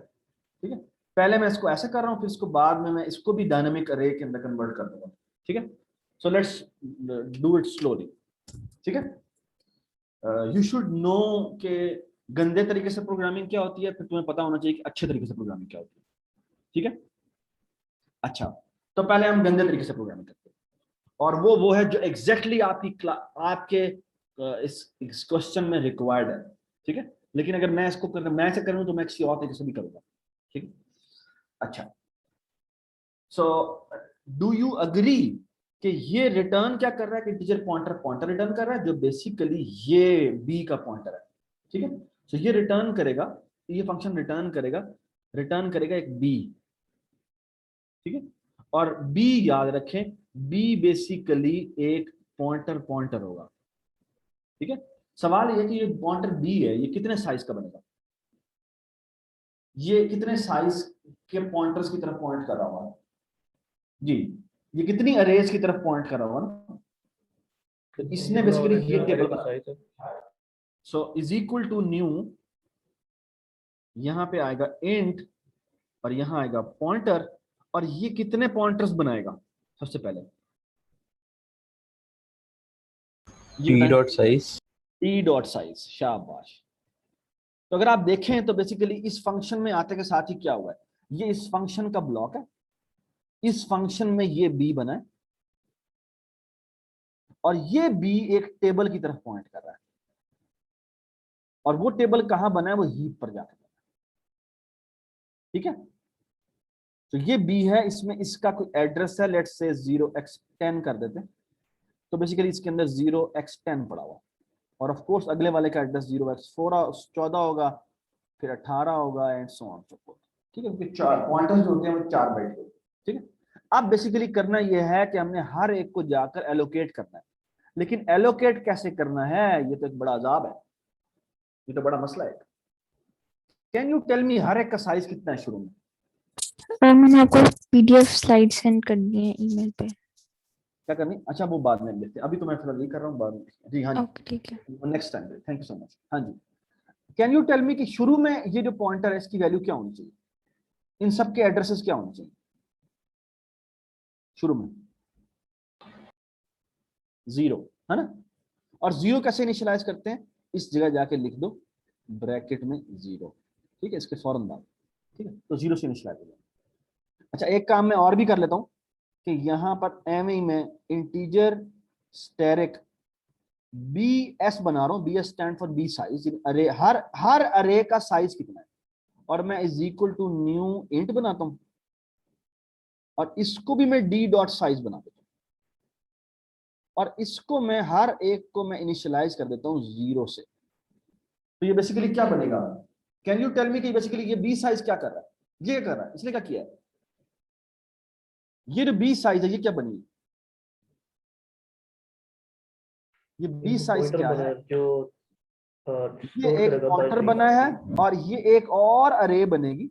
ठीक है। पहले मैं इसको ऐसे कर रहा हूँ, फिर इसको बाद में मैं इसको भी डायनामिक अरे के अंदर कन्वर्ट कर दूंगा, ठीक है। So let's do it slowly, ठीक है। यू शुड नो के गंदे तरीके से प्रोग्रामिंग क्या होती है, फिर तुम्हें पता होना चाहिए कि अच्छे तरीके से प्रोग्रामिंग क्या होती है, ठीक है। अच्छा, तो पहले हम गंदे तरीके से प्रोग्रामिंग करते हैं, और वो है जो एग्जैक्टली आपके इस क्वेश्चन में रिक्वायर्ड है, ठीक है। लेकिन अगर मैं इसको मैं ऐसे करूँ तो मैं किसी और तरीके से भी करूंगा, ठीक है। अच्छा, सो डू यू अग्री कि ये रिटर्न क्या कर रहा है कि इंटीजर पॉइंटर पॉइंटर रिटर्न कर रहा है जो बेसिकली ये बी का पॉइंटर है, ठीक है। सो ये रिटर्न करेगा, ये फंक्शन रिटर्न करेगा एक बी, ठीक है। और बी याद रखें, बी बेसिकली एक पॉइंटर पॉइंटर होगा, ठीक है। सवाल ये कि ये पॉइंटर बी है, ये कितने साइज का बनेगा, ये कितने साइज के पॉइंटर्स की तरफ पॉइंट कर रहा होगा जी, ये कितनी अरेज की तरफ पॉइंट कर रहा होगा ना। तो इसने जितना बेसिकली ये ओरिजिनल टेबल अरे का बना, साइज है। So is equal to new, यहां पे आएगा इंट और यहां आएगा पॉइंटर, और ये कितने पॉइंटर्स बनाएगा सबसे पहले ये T बताएं। dot size. T dot size, शाबाश। तो अगर आप देखें तो बेसिकली इस फंक्शन में आते के साथ ही क्या हुआ है, ये इस फंक्शन का ब्लॉक है, इस फंक्शन में ये बी बना है और ये बी एक टेबल की तरफ पॉइंट कर रहा है, और वो टेबल कहां बना है, वो हीप पर जाकर बना है, ठीक है, तो ये बी है, इसमें इसका कोई एड्रेस है, लेट्स से 0x10 कर देते हैं, तो बेसिकली इसके अंदर 0x10 पड़ा हुआ, और ऑफ कोर्स अगले वाले का एड्रेस 0x14 होगा, फिर 18 होगा and so on so fourth. ठीक है, क्योंकि चार पॉइंटर्स जो होते हैं वो 4 बाइट के होते हैं। ठीक है, अब बेसिकली करना ये है कि हमने हर एक को जाकर एलोकेट करना है, लेकिन एलोकेट कैसे करना है ये तो एक बड़ा अजाब है, ये तो बड़ा मसला है। कैन यू टेल मी हर एक का साइज कितना है शुरू में? सर मैंने आपको पीडीएफ स्लाइड सेंड कर दी है ईमेल पे। क्या करनी? अच्छा वो बाद में लेते हैं, अभी तो मैं फिलहाल नहीं कर रहा हूँ, बाद में। जी हाँ ओके ठीक है। जी, next time. Thank you so much. हाँ जी, कैन यू टेल मी कि शुरू में ये जो पॉइंटर है इसकी वैल्यू क्या होनी चाहिए, इन सब के एड्रेसेस क्या होने चाहिए शुरू में? 0 है ना, और 0 कैसे इनिशियलाइज करते हैं, इस जगह जाके लिख दो ब्रैकेट में 0। ठीक है, इसके फौरन बाद। ठीक है, तो 0 से इनिशियलाइज हो जाए। अच्छा एक काम मैं और भी कर लेता हूं कि यहां पर एम ई में इंटीजर स्टेरिक बी एस बना रहा हूं, B S stand for B size array, हर अरे का साइज कितना है, और मैं is equal to new int बनाता हूं, और इसको भी मैं डी डॉट साइज बना देता हूं, और इसको मैं हर एक को मैं इनिशियलाइज कर देता हूं 0 से। तो ये बेसिकली क्या बनेगा? कैन यू टेल मी कि बेसिकली ये बी साइज क्या कर रहा है? ये कर रहा है, इसने क्या किया है? ये जो बी साइज है ये क्या बनी? ये बी साइज क्या है? जो ये एक पॉइंटर बना है, और ये एक और अरे बनेगी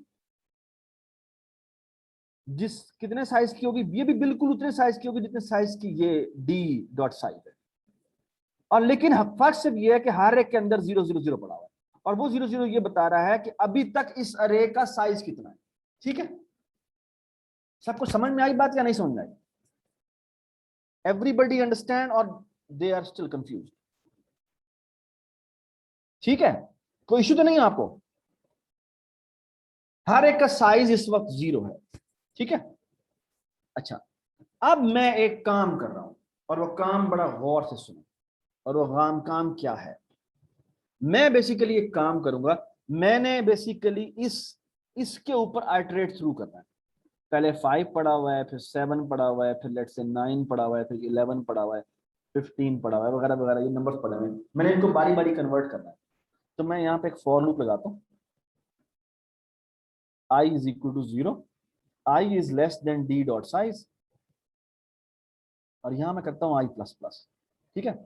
जिस कितने साइज की होगी, ये भी बिल्कुल उतने साइज की होगी जितने साइज की ये डी डॉट साइज है, और लेकिन फर्क सिर्फ ये है कि हर एक के अंदर 0 0 0 पड़ा हुआ है, और वो 0 0 ये बता रहा है कि अभी तक इस अरे का साइज कितना है। ठीक है, सबको समझ में आई बात या नहीं समझ में आई? एवरीबडी अंडरस्टैंड और दे आर स्टिल कंफ्यूज? ठीक है, कोई इश्यू तो नहीं है आपको? हर एक का साइज इस वक्त 0 है। ठीक है, अच्छा अब मैं एक काम कर रहा हूं, और वो काम बड़ा गौर से सुनो, और वो काम क्या है? मैं बेसिकली एक काम करूंगा, मैंने बेसिकली इसके ऊपर आइटरेट थ्रू करना है। पहले 5 पड़ा हुआ है, फिर 7 पड़ा हुआ है, फिर लेट्स से 9 पड़ा हुआ है, फिर 11 पड़ा हुआ है, 15 पड़ा हुआ है, वगैरह वगैरह, ये नंबर्स पड़े हुए हैं, मैंने इनको बारी बारी कन्वर्ट करना है। तो मैं यहाँ पे एक फॉर लूप लगाता हूँ, i is equal to 0, i is less than d dot size, और यहां मैं करता हूं i प्लस प्लस। ठीक है,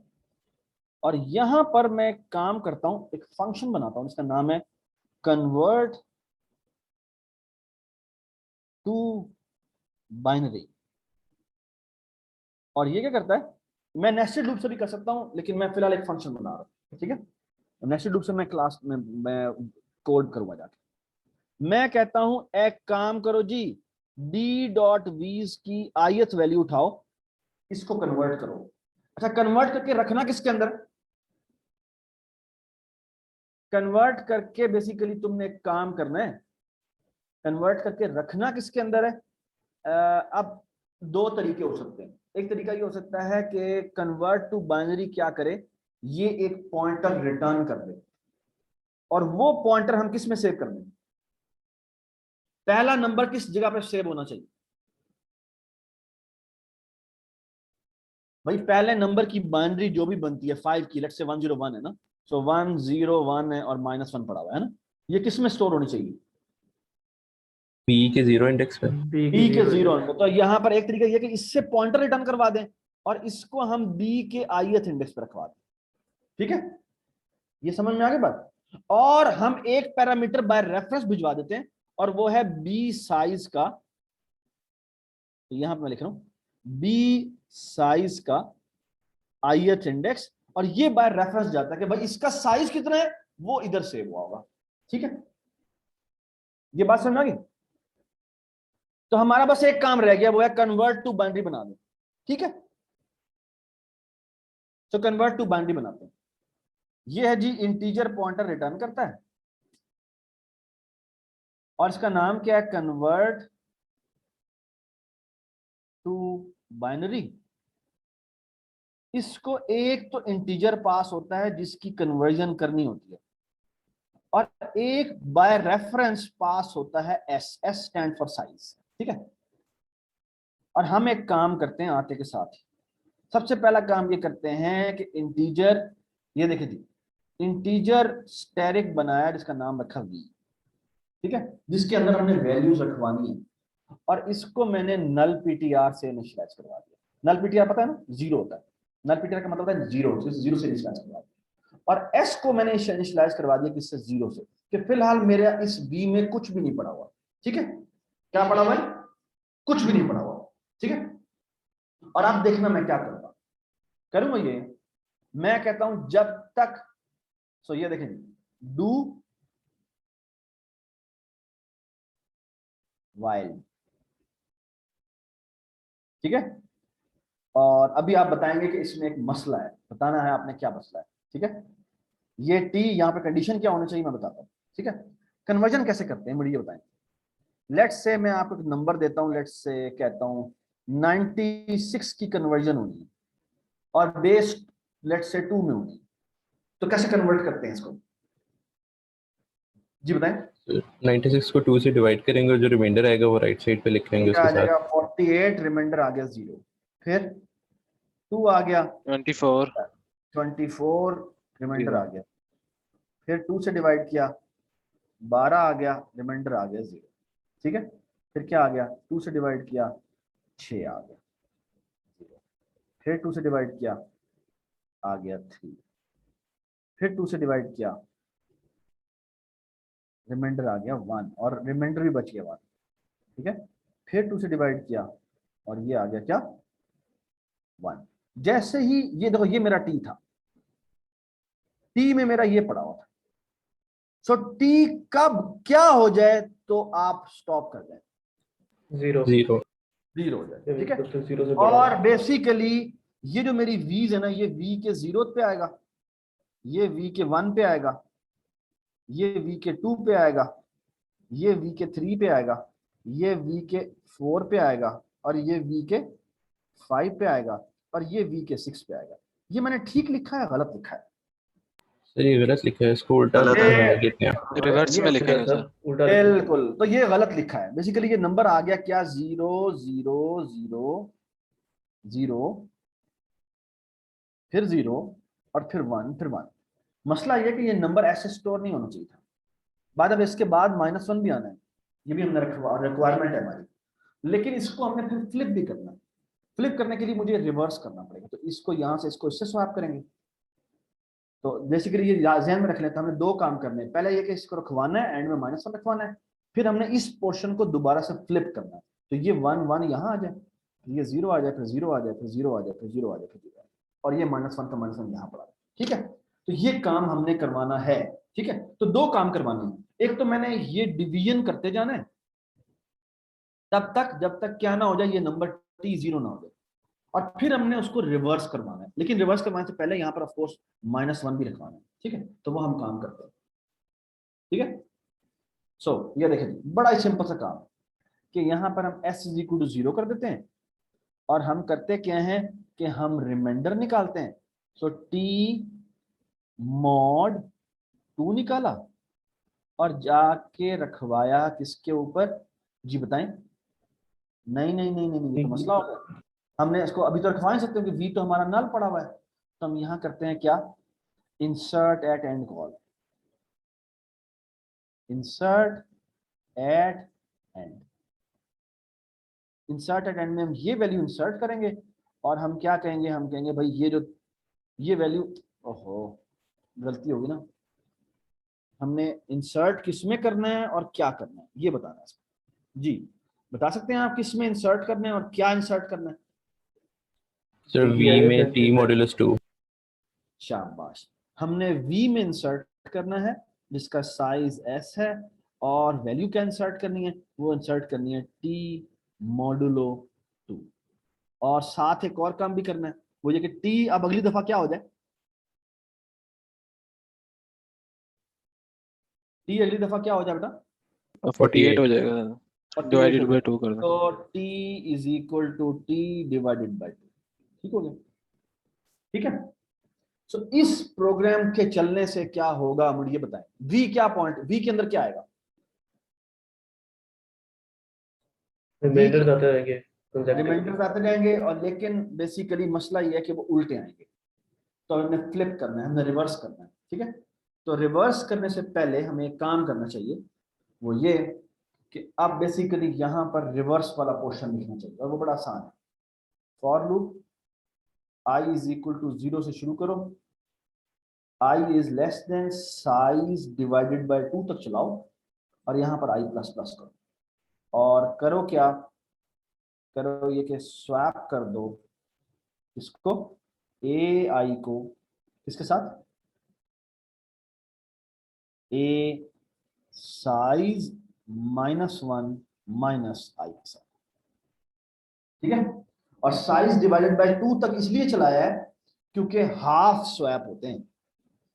और यहां पर मैं काम करता हूं, एक फंक्शन बनाता हूं जिसका नाम है कन्वर्ट टू बाइनरी। और ये क्या करता है, मैं नेस्टेड लूप से भी कर सकता हूं, लेकिन मैं फिलहाल एक फंक्शन बना रहा हूं। ठीक है, नेस्टेड लूप से मैं क्लास में मैं कोड करूंगा जाके। मैं कहता हूं एक काम करो जी, डी डॉट वीज की ith वैल्यू उठाओ, इसको कन्वर्ट करो। अच्छा कन्वर्ट करके रखना किसके अंदर? कन्वर्ट करके बेसिकली तुमने एक काम करना है, कन्वर्ट करके रखना किसके अंदर है? अब दो तरीके हो सकते हैं। एक तरीका ये हो सकता है कि कन्वर्ट टू बाइनरी क्या करे, ये एक पॉइंटर रिटर्न कर दे, और वो पॉइंटर हम किस में सेव कर दें? पहला नंबर किस जगह पे सेव होना चाहिए भाई? पहले नंबर की बाइनरी जो भी बनती है 5 की, लेट्स से 101 है ना, सो 101 है और -1 पड़ा हुआ है ना, ये किस में स्टोर होनी चाहिए? बी के 0 इंडेक्स पे। बी के 0 में। तो यहाँ पर एक तरीका ये कि इससे पॉइंटर रिटर्न करवा दें, और इसको हम बी के ith इंडेक्स पर रखवा दें। ठीक है, ये समझ में आ गई बात? और हम एक पैरामीटर बाय रेफरेंस भिजवा देते हैं, और वो है बी साइज का। तो यहां पर मैं लिख रहा हूं बी साइज का ith इंडेक्स, और ये बाय रेफरेंस जाता है कि भाई इसका साइज कितना है, वो इधर सेव हुआ होगा। ठीक है, ये बात समझ आ गई? तो हमारा बस एक काम रह गया, वो है कन्वर्ट टू बाइनरी बना दो। ठीक है, तो कन्वर्ट टू बाइनरी बनाते हैं। ये है जी इंटीजर पॉइंटर रिटर्न करता है, और इसका नाम क्या है? Convert to binary. इसको एक तो इंटीजर पास होता है जिसकी कन्वर्जन करनी होती है, और एक बाय रेफरेंस पास होता है S, S stand for size, ठीक है। और हम एक काम करते हैं आते के साथ, सबसे पहला काम ये करते हैं कि इंटीजर, ये देखिए जी, इंटीजर स्टेरिक बनाया जिसका नाम रखा वी, ठीक है, जिसके अंदर हमने वैल्यूज रखवानी है, और इसको मैंने नल पीटीआर से इनिशियलाइज करवा दिया। नल पीटीआर पता है ना, जीरो होता है, नल पीटीआर का मतलब होता है जीरो, जीरो से इनिशियलाइज करवा दिया। और एस को मैंने इनिशियलाइज करवा दिया किससे, जीरो से, कि फिलहाल मेरा इस बी में कुछ भी नहीं पड़ा हुआ, ठीक है, क्या पड़ा हुआ है, कुछ भी नहीं पड़ा हुआ, ठीक है। और आप देखना मैं क्या करूंगा, करूंगा ये, मैं कहता हूं जब तक, सो ये देखें, डू वाइल, ठीक है। और अभी आप बताएंगे कि इसमें एक मसला है, बताना है आपने क्या मसला है, ठीक है। ये टी यहाँ पे कंडीशन क्या होनी चाहिए मैं बताता हूँ, ठीक है। कन्वर्जन कैसे करते हैं मुझे ये बताएं। लेट्स से मैं आपको एक नंबर देता हूँ, लेट्स से कहता हूँ 96 की कन्वर्जन होनी है और बेस लेट्स से 2 में होनी है, तो कैसे कन्वर्ट करते हैं इसको, जी बताएं। 96 को 2 से डिवाइड करेंगे और जो रिमाइंडर आएगा वो राइट साइड पे लिख लेंगे क्या आ उसके साथ। जाएगा, 48, रिमाइंडर आ गया 0, फिर 2 आ गया 24 24, रिमाइंडर आ गया, फिर 2 से डिवाइड किया 12 आ गया, रिमाइंडर आ गया 0, ठीक है। फिर क्या आ गया, 2 से डिवाइड किया 6 आ गया 0, फिर 2 से डिवाइड किया आ गया 3, फिर 2 से डिवाइड किया रिमाइंडर आ गया 1 और रिमाइंडर भी बच गया 1, ठीक है। फिर 2 से डिवाइड किया और ये आ गया क्या, 1। जैसे ही ये देखो, ये मेरा टी था, टी में मेरा ये पड़ा हुआ था, सो टी कब क्या हो जाए तो आप स्टॉप कर दें, जीरो 0 जीरो हो जाए, ठीक है। तो जीरो से बड़ा और बेसिकली ये जो मेरी वीज है ना, ये वी के 0 पे आएगा, ये वी के 1 पे आएगा, ये वी के 2 पे आएगा, ये वी के 3 पे आएगा, ये वी के 4 पे आएगा, और ये वी के 5 पे आएगा, और ये वी के 6 पे आएगा। ये मैंने ठीक लिखा है गलत लिखा है, सर ये गलत लिखा है, इसको उल्टा लिखते हैं। रिवर्स में लिखेंगे सर। उल्टा बिल्कुल, तो ये गलत लिखा है। बेसिकली ये नंबर आ गया क्या, 0 0 0 0, फिर 0 और फिर 1, फिर 1। मसला ये कि ये नंबर ऐसे स्टोर नहीं होना चाहिए था, बाद अब इसके बाद -1 भी आना है, ये भी हमने रिक्वायरमेंट है हमारी, लेकिन इसको हमने फिर फ्लिप भी करना है। फ्लिप करने के लिए मुझे रिवर्स करना पड़ेगा, तो इसको यहाँ से इसको इससे स्वैप करेंगे। तो बेसिकली ये ध्यान में रख लेते हैं, हमने 2 काम करने हैं, पहले ये कि इसको रखवाना है, एंड में -1 रखवाना है, फिर हमने इस पोर्शन को दोबारा से फ्लिप करना है, तो ये 1 1 यहाँ आ जाए, ये 0 आ जाए, फिर 0 आ जाए, फिर 0 आ जाए, फिर 0 आ जाए, फिर 0 आ जाए, और ये -1 का -1 यहाँ पड़ा, ठीक है। तो ये काम हमने करवाना है, ठीक है। तो 2 काम करवाने हैं, एक तो मैंने ये डिवीजन करते जाना है तब तक जब तक क्या ना हो जाए, ये नंबर टी 0 ना हो जाए, और फिर हमने उसको रिवर्स करवाना है, लेकिन रिवर्स करवाने से पहले यहाँ पर ऑफ कोर्स -1 भी रखवाना है, ठीक है। तो वो हम काम करते हैं, ठीक है। सो ये देखिए बड़ा ही सिंपल सा काम कि यहाँ पर हम s = 0 कर देते हैं, और हम करते क्या हैं कि हम रिमाइंडर निकालते हैं। सो t mod 2 निकाला और जाके रखवाया किसके ऊपर, जी बताएं। नहीं नहीं नहीं नहीं, नहीं, ये तो मसला हो गया, हमने इसको अभी तो रखवा नहीं सकते क्योंकि v तो हमारा नल पड़ा हुआ है। तो हम यहाँ करते हैं क्या, insert at end call, insert at end, insert at end में हम ये वैल्यू इंसर्ट करेंगे, और हम क्या कहेंगे, हम कहेंगे भाई ये जो ये वैल्यू, ओहो गलती होगी ना, हमने इंसर्ट किस में करना है और क्या करना है ये बताना है। जी बता सकते हैं आप किस में इंसर्ट करना है और क्या इंसर्ट करना है। सर v में t मॉड्यूलस 2। शाबाश, हमने v में इंसर्ट करना है जिसका साइज s है, और वैल्यू क्या इंसर्ट करनी है, वो इंसर्ट करनी है t मॉडुलो 2, और साथ एक और काम भी करना है, वो ये कि t अब अगली दफा क्या हो जाए, t अगली दफा क्या हो जाए बेटा, 48 हो जाएगा, डिवाइडेड बाय 2 कर दो। तो t = t डिवाइडेड बाय 2, ठीक हो गया, ठीक है। सो इस प्रोग्राम के चलने से क्या होगा मुझे बताएं, वी क्या पॉइंट, वी के अंदर क्या आएगा, रिमाइंडर्स आते रहेंगे, रिमाइंडर्स आते जाएंगे, और लेकिन बेसिकली मसला ये है कि वो उल्टे आएंगे, तो हमने फ्लिप करना है, हमने रिवर्स करना है, ठीक है। तो रिवर्स करने से पहले हमें एक काम करना चाहिए, वो ये कि अब बेसिकली यहां पर रिवर्स वाला पोर्शन लिखना चाहिए, और वो बड़ा आसान है। For loop i is equal to 0 से शुरू करो, i is less than size divided by 2 तक चलाओ, और यहां पर i प्लस प्लस करो, और करो क्या, करो ये कि स्वैप कर दो इसको, ai को किसके साथ, a साइज -1 माइनस i के साथ, ठीक है। और साइज डिवाइडेड बाय 2 तक इसलिए चलाया है क्योंकि हाफ स्वैप होते हैं,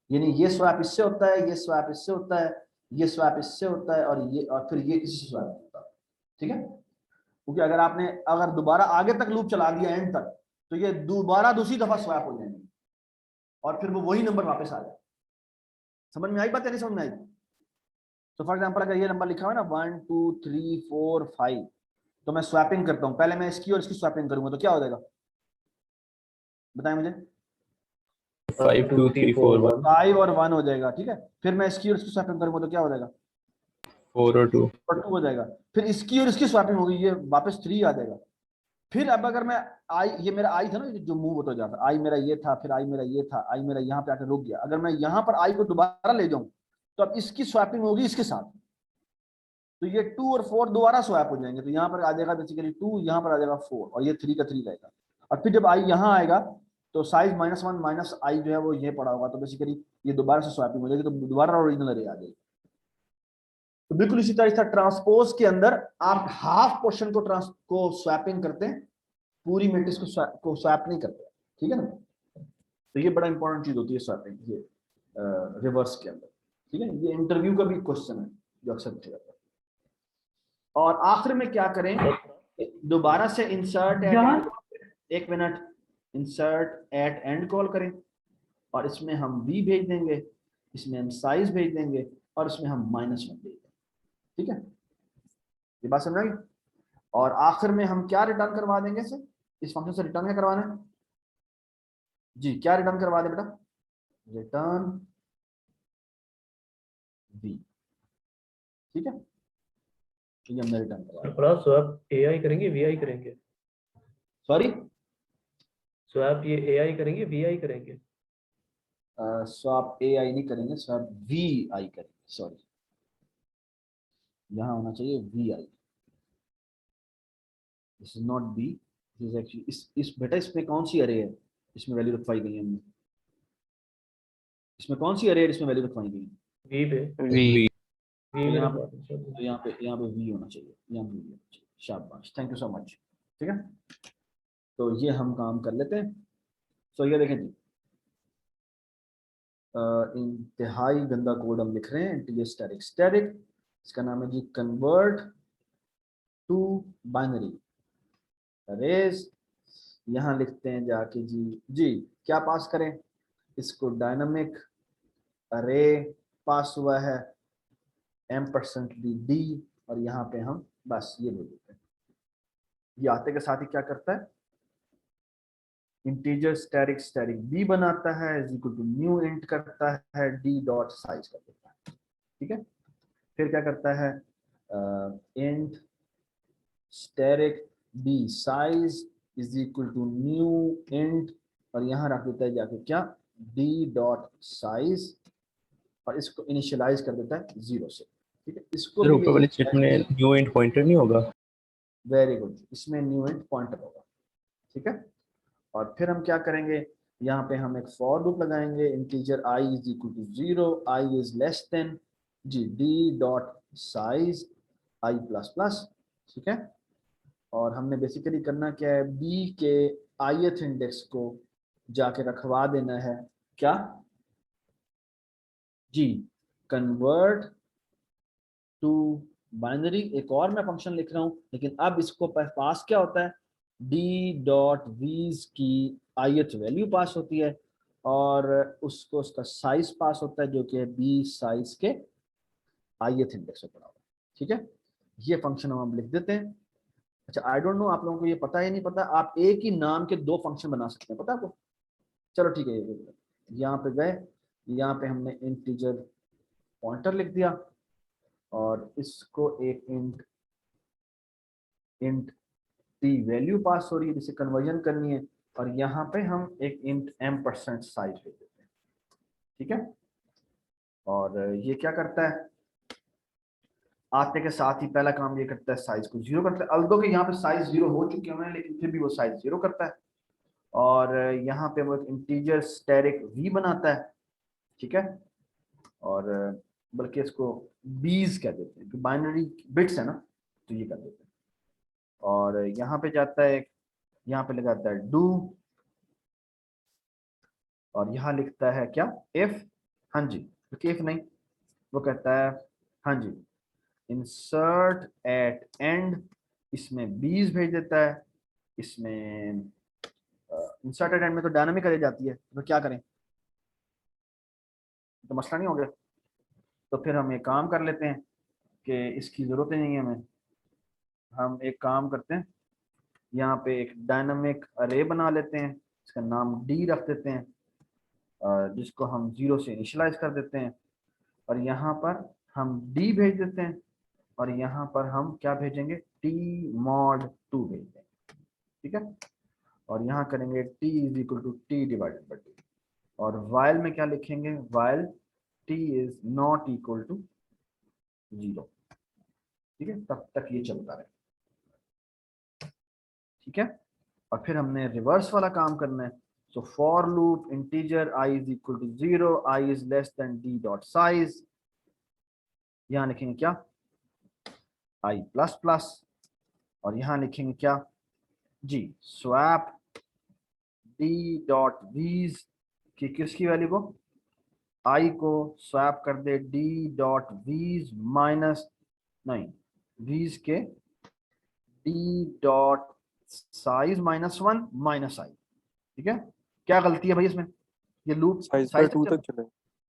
यानी ये स्वैप इससे होता है, ये स्वैप इससे होता है, ये स्वैप इससे होता है, और फिर ये किसी से स्वैप होता है, ठीक है। क्योंकि अगर आपने अगर दोबारा आगे तक लूप चला दिया एंड तक, तो ये दोबारा दूसरी दफा स्वैप हो जाएंगे, और फिर वो वही नंबर वापस आ जाए। समझ में आई बात या नहीं समझ में आई? तो फॉर एग्जांपल अगर ये नंबर लिखा हुआ है ना 1 2 3 4 5, तो मैं स्वैपिंग करता हूं, पहले मैं इसकी और इसकी स्वैपिंग करूंगा, तो क्या हो जाएगा बताएं मुझे? 5 2 3 4 1 5 और 1 हो जाएगा, ठीक है। फिर मैं इसकी और इसकी स्वैपिंग करूंगा तो क्या हो जाएगा? 4 और 2 और 2 हो जाएगा। फिर इसकी और इसकी स्वैपिंग होगी, ये वापस 3 आ जाएगा। फिर अब अगर मैं आई, ये मेरा आई था ना जो मूव होता जाता, आई मेरा ये था, फिर आई मेरा ये था, आई मेरा यहाँ पे आकर रुक गया, अगर मैं यहाँ पर आई को दोबारा ले जाऊं तो अब इसकी स्वैपिंग होगी इसके साथ, तो ये 2 और 4 दोबारा स्वैप हो जाएंगे, तो यहाँ पर आ जाएगा बेसिकली 2, यहाँ पर आ जाएगा 4, और ये 3 का 3 रहेगा। और फिर जब आई यहाँ आएगा तो साइज -1 माइनस आई जो है वो ये पड़ा होगा, तो बेसिकली ये दोबारा से स्वैपिंग हो जाएगी, तो दोबारा ओरिजिनल अरे आ जाएगी। तो बिल्कुल इसी तरह ट्रांसपोज के अंदर आप हाफ पोर्शन को स्वैपिंग करते हैं, पूरी मैट्रिक्स को स्वैप नहीं करते, ठीक है ना। तो ये बड़ा इंपॉर्टेंट चीज होती है स्वैपिंग, ये रिवर्स के अंदर, ठीक है। ये इंटरव्यू का भी क्वेश्चन है जो अक्सर पूछा जाता है। और आखिर में क्या करें, दोबारा से इंसर्ट एक मिनट, इंसर्ट एट एंड कॉल करें, और इसमें हम v भेज देंगे, इसमें हम साइज भेज देंगे, और इसमें हम -1 भेज देंगे, ठीक है। ये बात समझ आई? और आखिर में हम क्या रिटर्न करवा देंगे इसे, इस फंक्शन से रिटर्न क्या करवाना है जी, क्या रिटर्न करवा दे बेटा, रिटर्न v, ठीक है। ये हमने रिटर्न करवा, प्लस स्वैप एआई करेंगे वीआई करेंगे, सॉरी स्वैप ये एआई करेंगे वीआई करेंगे, स्वैप ai नहीं करेंगे, स्वैप vi करेंगे, सॉरी यहाँ होना चाहिए vi, this is not b, this is actually इस बेटा इसमें कौन सी अरे है, इसमें वैल्यू रखवाई गई है हमने, इसमें कौन सी अरे है इसमें वैल्यू रखवाई गई है, वी पे वी वी तो में यहाँ रखवा दें, चलो। तो यहाँ पे v होना चाहिए, यहाँ v होना चाहिए, शाबाश, थैंक यू सो मच, ठीक है। तो ये हम काम कर लेते हैं। सो ये देखें जी, इंतहाई गंदा कोड हम लिख रहे हैं, इंटीजर स्टैटिक स्टैटिक, इसका नाम है जी कन्वर्ट टू बाइनरी अरेज। यहाँ लिखते हैं जाके जी क्या पास करें, इसको डायनामिक अरे पास हुआ है %d, और यहाँ पे हम बस ये बोल देते हैं, ये आते के साथ ही क्या करता है, इंटीजर स्टैटिक स्टैटिक b बनाता है, is equal to new int करता है, d डॉट साइज कर देता है, ठीक है। फिर क्या करता है, int static b size is equal to new int, और यहाँ रख देता है जाके क्या, d डॉट साइज, और इसको इनिशियलाइज कर देता है 0 से, ठीक है। इसको सर भी ऊपर वाली चीज में न्यू इंट पॉइंटर नहीं होगा? वेरी गुड, इसमें न्यू इंट पॉइंटर होगा, ठीक है। और फिर हम क्या करेंगे, यहाँ पे हम एक फॉर लूप लगाएंगे, integer i is equal to 0, i is less than G d dot size i plus plus, ठीक है। और हमने बेसिकली करना क्या है, b के ith इंडेक्स को जाके रखवा देना है क्या जी, कन्वर्ट टू बाइनरी। एक और मैं फंक्शन लिख रहा हूं, लेकिन अब इसको पास क्या होता है, d डॉट वीज की ith वैल्यू पास होती है, और उसको उसका साइज पास होता है जो कि है बी साइज के ith इंडेक्स पे पड़ा हुआ है। ठीक है, ये फंक्शन हम लिख देते हैं। अच्छा, आई डोंट नो आप लोगों को ये पता है नहीं पता, आप एक ही नाम के दो फंक्शन बना सकते हैं, पता है आपको? चलो ठीक है, यहाँ पे गए, यहाँ पे हमने इंटीजर पॉइंटर लिख दिया और इसको एक इंट टी वैल्यू पास हो रही है जिसे कन्वर्जन करनी है, और यहाँ पे हम एक इंट m% साइज दे देते हैं। ठीक है, और ये क्या करता है, आते के साथ ही पहला काम ये करता है, साइज को 0 करता है। अल्दो के यहाँ पे साइज 0 हो चुके हैं लेकिन फिर भी वो साइज 0 करता है, और यहाँ पे वो एक इंटीजर स्टैटिक v बनाता है। ठीक है, और बल्कि इसको बीज कह देते हैं, बाइनरी बिट्स है ना, तो ये कर देते हैं। और यहाँ पे जाता है, यहाँ पे लगाता है डू, और यहाँ लिखता है क्या, इफ, हाँ जी, तो इफ नहीं, वो कहता है हाँ जी इंसर्ट एट एंड, इसमें बीज भेज देता है। इसमें इंसर्ट एट एंड में तो डायनामिक रह जाती है, तो क्या करें, तो मसला नहीं हो गया। तो फिर हम एक काम कर लेते हैं कि इसकी ज़रूरत ही नहीं है हमें, हम एक काम करते हैं, यहाँ पे एक डायनामिक अरे बना लेते हैं, इसका नाम डी रख देते हैं, जिसको हम 0 से इनिशियलाइज कर देते हैं, और यहाँ पर हम डी भेज देते हैं, और यहाँ पर हम क्या भेजेंगे, टी मॉड 2 भेज देंगे। ठीक है, और यहाँ करेंगे t is equal to T divided by 2, और वाइल में क्या लिखेंगे, while t is not equal to 0। ठीक है, तब तक ये चलता रहे। ठीक है, और फिर हमने रिवर्स वाला काम करना है। So for loop integer i is equal to 0, i is less than d dot size, यहाँ लिखेंगे क्या, i प्लस प्लस, और यहाँ लिखेंगे क्या जी, स्वैप d डॉट वीज की किसकी वैल्यू को, i को स्वैप कर दे d डॉट वीज माइनस, नहीं, वीज के d dot size -1 minus i। ठीक है, क्या गलती है भाई इसमें, ये लूप साइज बाय 2 तक चलेगा।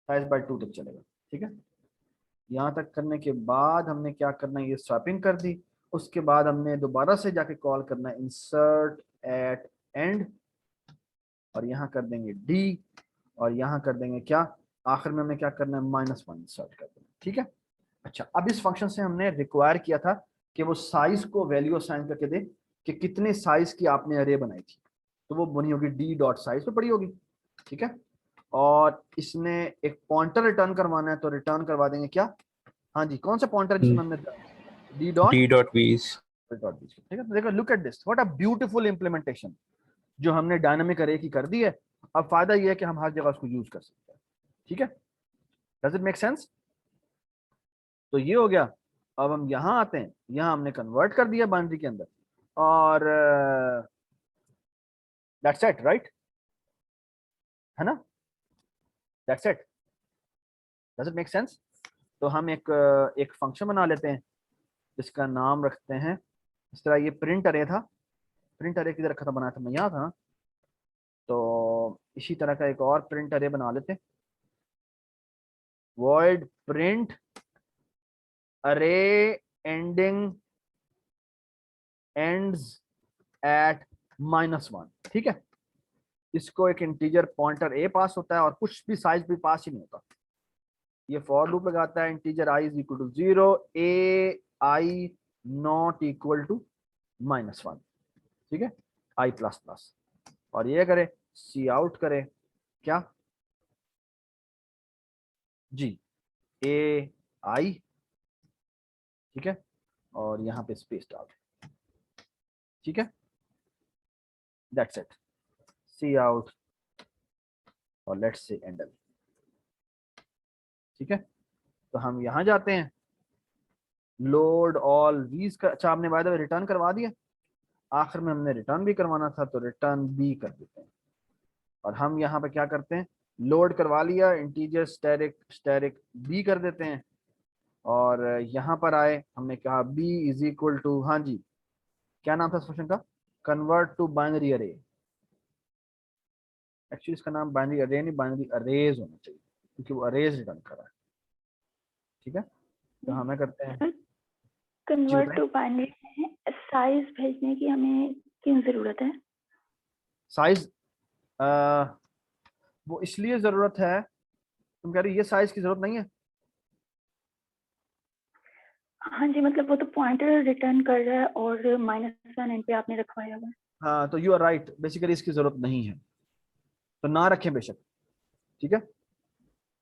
साइज बाय 2 तक चलेगा। ठीक है, यहाँ तक करने के बाद हमने क्या करना है, ये स्वैपिंग कर दी, उसके बाद हमने दोबारा से जाके कॉल करना है इंसर्ट एट एंड, और यहाँ कर देंगे डी, और यहाँ कर देंगे क्या, आखिर में हमें क्या करना है, -1 इंसर्ट कर देना। ठीक है, अच्छा, अब इस फंक्शन से हमने रिक्वायर किया था कि वो साइज को वैल्यू असाइन करके दे कि कितने साइज की आपने अरे बनाई थी, तो वो बनी होगी डी डॉट साइज पे पड़ी होगी। ठीक है, और इसने एक पॉइंटर रिटर्न करवाना है, तो रिटर्न करवा देंगे क्या, हाँ जी, कौन सा पॉइंटर जिसमें हमने डी डॉट वीज। ठीक है, तो देखो, look at this, what a beautiful implementation जो हमने डायनामिक अरे की कर दी है। अब फायदा ये है कि हम हर जगह उसको यूज कर सकते हैं। ठीक है, डज इट मेक सेंस? तो ये हो गया। अब हम यहाँ आते हैं, यहाँ हमने कन्वर्ट कर दिया बाइनरी के अंदर, और दैट्स इट, राइट, है ना, that's it, does it make sense? तो हम एक फंक्शन बना लेते हैं जिसका नाम रखते हैं, इस तरह, ये प्रिंट अरे था, प्रिंट अरे किधर रखा था, बनाया था मैं, यहाँ था, तो इसी तरह का एक और प्रिंट अरे बना लेते हैं, void print array ending ends at -1। ठीक है, इसको एक इंटीजर पॉइंटर a पास होता है और कुछ भी साइज भी पास ही नहीं होता। ये फॉर लूप लगाता है, integer i is equal to 0, a i not equal to -1। ठीक है, i प्लस प्लस, और ये करे सी आउट करे क्या जी, ए आई, ठीक है, और यहाँ पे स्पेस डाल, ठीक है, दैट्स इट, सी आउट, और लेट्स से एंडल। ठीक है, तो हम यहाँ जाते हैं, लोड ऑल वीज का, अच्छा आपने बाय द वे रिटर्न करवा दिया, आखिर में हमने रिटर्न भी करवाना था, तो रिटर्न बी कर देते हैं, और हम यहाँ पे क्या करते हैं, लोड करवा लिया, इंटीजर स्टैटिक बी कर देते हैं, और यहाँ पर आए, हमने कहा b इज इक्वल टू, हाँ जी, क्या नाम था इस फंक्शन का, कन्वर्ट टू बाइनरी अरे, एक्चुअली इसका नाम बाइनरी अरे नहीं, बाइनरी अरेज होना चाहिए क्योंकि वो अरेज रिटर्न कर रहा है। ठीक है, तो हमें करते हैं, जी कन्वर्ट बताएं। टू बाइनरी में साइज भेजने की हमें क्यों जरूरत है? साइज वो इसलिए जरूरत है, तुम कह रही हो ये साइज की जरूरत नहीं है। हाँ जी, मतलब वो तो पॉइंटर रिटर्न कर रहा है और -1 एंड पे आपने रखवाया हुआ है। हाँ तो यू आर राइट, बेसिकली इसकी जरूरत नहीं है, तो ना रखें बेशक। ठीक है,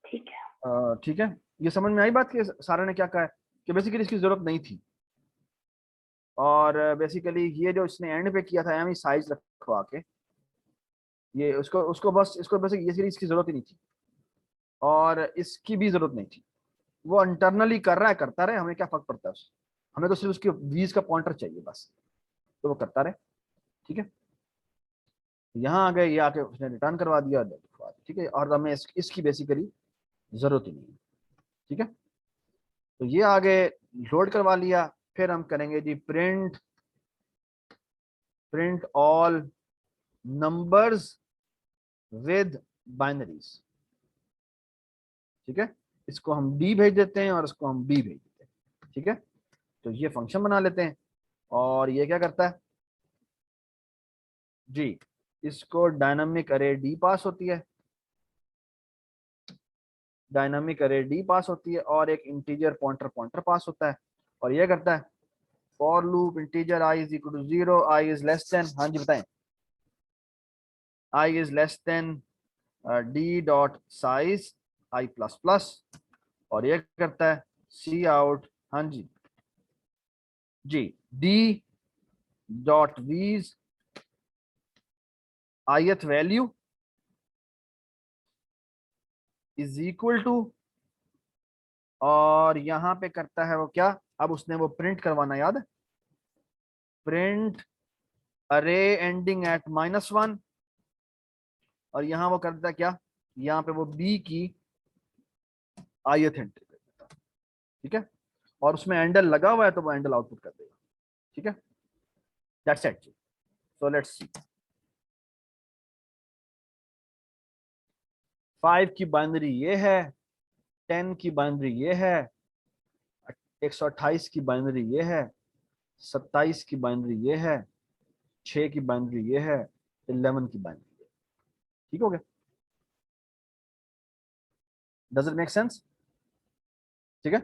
ठीक है। ठीक है, ये समझ में आई बात कि सारा ने क्या कहा है कि बेसिकली इसकी जरूरत नहीं थी। और बेसिकली ये जो इसने एंड पे किया था यानी साइज रखवा के, ये उसको उसको बस इसको बस ये सीरीज की जरूरत ही नहीं थी और इसकी भी जरूरत नहीं थी। वो इंटरनली कर रहा है, करता रहे, हमें क्या फर्क पड़ता है उससे, हमें तो सिर्फ उसकी वीज का पॉइंटर चाहिए बस, तो वो करता रहे। ठीक है, यहाँ आ गए, ये आके उसने रिटर्न करवा दिया, ठीक है, और हमें इसकी बेसिकली जरूरत ही नहीं है। ठीक है, तो ये आगे लोड करवा लिया, फिर हम करेंगे जी print all numbers with binaries. ठीक है, इसको हम डी भेज देते हैं और इसको हम बी भेज देते हैं। ठीक है, तो ये फंक्शन बना लेते हैं और ये क्या करता है जी, इसको डायनामिक अरे डी पास होती है, डायनामिक अरे डी पास होती है और एक इंटीजर पॉइंटर पास होता है और ये करता है for loop integer i is equal to 0, i is less than, हाँ जी बताएं, i is less than d dot size i plus plus, और ये करता है सी आउट, हाँ जी जी, d dot v's ith value is equal to, और यहां पे करता है वो क्या, अब उसने वो प्रिंट करवाना याद है, प्रिंट अरे एंडिंग एट -1, और यहां वो करता है क्या, यहाँ पे वो बी की ith एंट्री कर देता है। ठीक है, और उसमें एंडल लगा हुआ है तो वो एंडल आउटपुट कर देगा। ठीक है, that's it. So let's see, 5 की बाइनरी ये है, 10 की बाइनरी ये है, 128 की बाइनरी ये है, 27 की बाइनरी ये है, 6 की बाइनरी ये है, 11 की बाइनरी ये है। ठीक हो गया, डज इट मेक सेंस? ठीक है,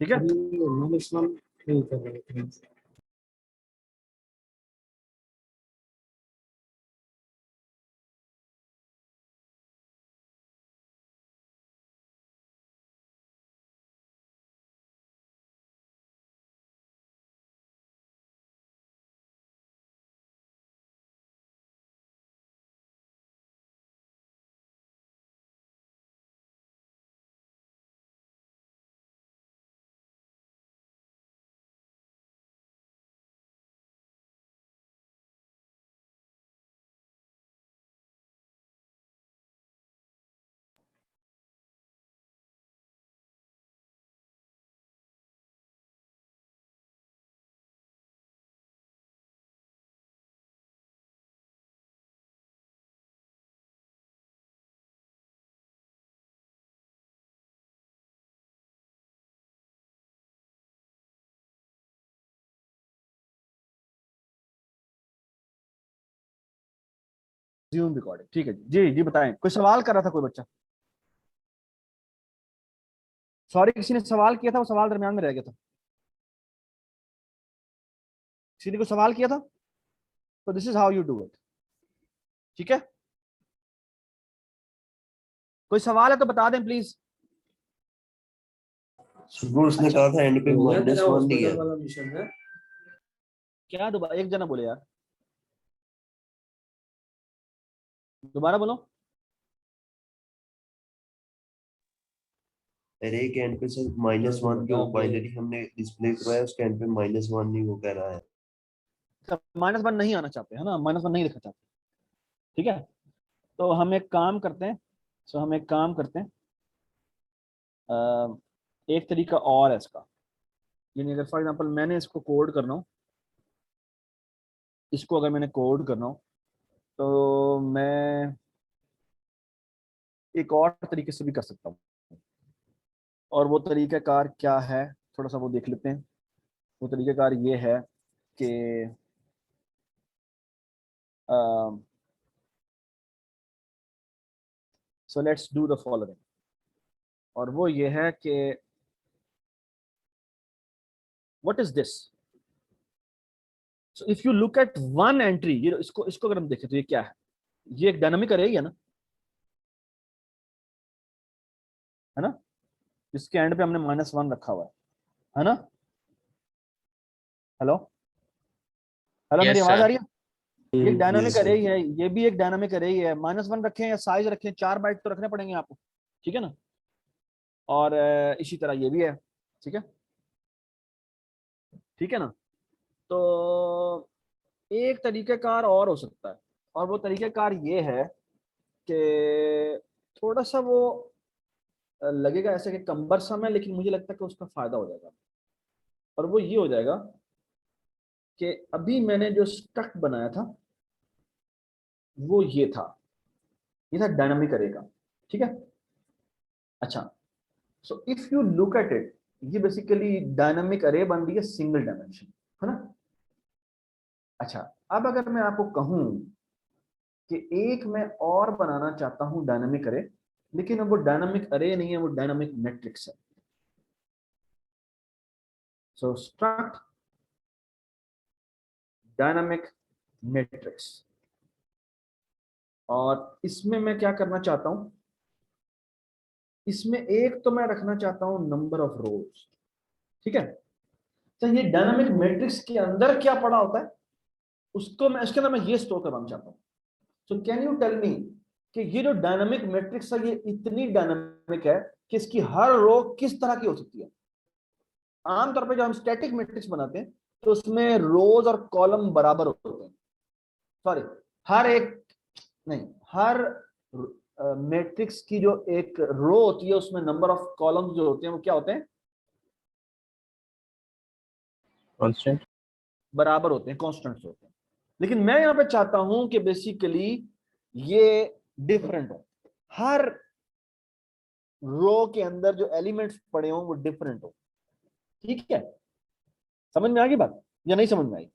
ठीक है, ज़ूम रिकॉर्डिंग। ठीक है जी जी बताएं, कोई सवाल कर रहा था कोई बच्चा? सॉरी, किसी ने सवाल किया था, वो सवाल दरमियान में रह गया था। किसी ने कोई सवाल किया था, तो this is how you do it. ठीक है, कोई सवाल है तो बता दें प्लीज। उसने कहा था एंड पे -1 नहीं है। क्या दोबारा एक जना बोले यार, दोबारा बोलो। अरे के एंड पे सिर्फ -1 जो बाइनरी हमने डिस्प्ले करवाया उसके एंड पे -1 नहीं वो कह रहा है। -1 नहीं आना चाहते है ना, -1 नहीं लिखना चाहते। ठीक है, तो हम एक काम करते हैं, एक तरीका और है इसका, यानी अगर फॉर एग्जांपल मैंने इसको कोड करना हो, इसको अगर मैंने कोड करना हो तो मैं एक और तरीके से भी कर सकता हूँ, और वो तरीक़ाकार क्या है थोड़ा सा वो देख लेते हैं। वो तरीक़ाकार ये है कि so let's do the following, और वो ये है कि what is this. So if you look at one entry, ये इसको अगर हम देखें तो ये क्या है, ये एक डायनामिक अरे है ना, इसके एंड पे हमने -1 रखा हुआ है ना। हेलो हेलो, मेरी आवाज आ रही है? ये डायनामिक Yes, अरे sir. ही है, ये भी एक डायनामिक अरे ही है। -1 रखें या साइज रखें, 4 बाइट तो रखने पड़ेंगे आपको, ठीक है ना। और इसी तरह ये भी है, ठीक है, ठीक है ना। तो एक तरीक़ाकार और हो सकता है, और वो तरीक़ाकार ये है कि थोड़ा सा वो लगेगा ऐसे कि कम्बरसम है, लेकिन मुझे लगता है कि उसका फायदा हो जाएगा। और वो ये हो जाएगा कि अभी मैंने जो स्ट्रक्ट बनाया था वो ये था डायनामिक अरे का, ठीक है। अच्छा, so if you look at it, ये बेसिकली डायनामिक अरे बन रही है सिंगल डायमेंशन, है ना। अच्छा, अब अगर मैं आपको कहूं कि एक मैं और बनाना चाहता हूं डायनामिक अरे, लेकिन अब वो डायनामिक अरे नहीं है, वो डायनामिक मैट्रिक्स है। सो स्ट्रक्ट डायनामिक मैट्रिक्स, और इसमें मैं क्या करना चाहता हूं, इसमें एक तो मैं रखना चाहता हूं नंबर ऑफ रोज, ठीक है। तो ये डायनामिक मैट्रिक्स के अंदर क्या पड़ा होता है उसको मैं, इसके अंदर मैं ये स्टोर करना चाहता हूं। So can you tell me कि ये जो डायनामिक मैट्रिक्स है ये इतनी डायनामिक है कि इसकी हर रो किस तरह की हो सकती है। आमतौर पे जब हम स्टैटिक मैट्रिक्स बनाते हैं तो उसमें रोज और कॉलम बराबर होते हैं, सॉरी हर एक नहीं, हर मैट्रिक्स की जो एक रो होती है उसमें नंबर ऑफ कॉलम्स जो होते हैं वो क्या होते हैं, कांस्टेंट। बराबर होते हैं, कांस्टेंट्स होते हैं। लेकिन मैं यहां पे चाहता हूं कि बेसिकली ये डिफरेंट हो, हर रो के अंदर जो एलिमेंट्स पड़े हों वो डिफरेंट हो, ठीक है। समझ में आ गई बात या नहीं समझ में आई?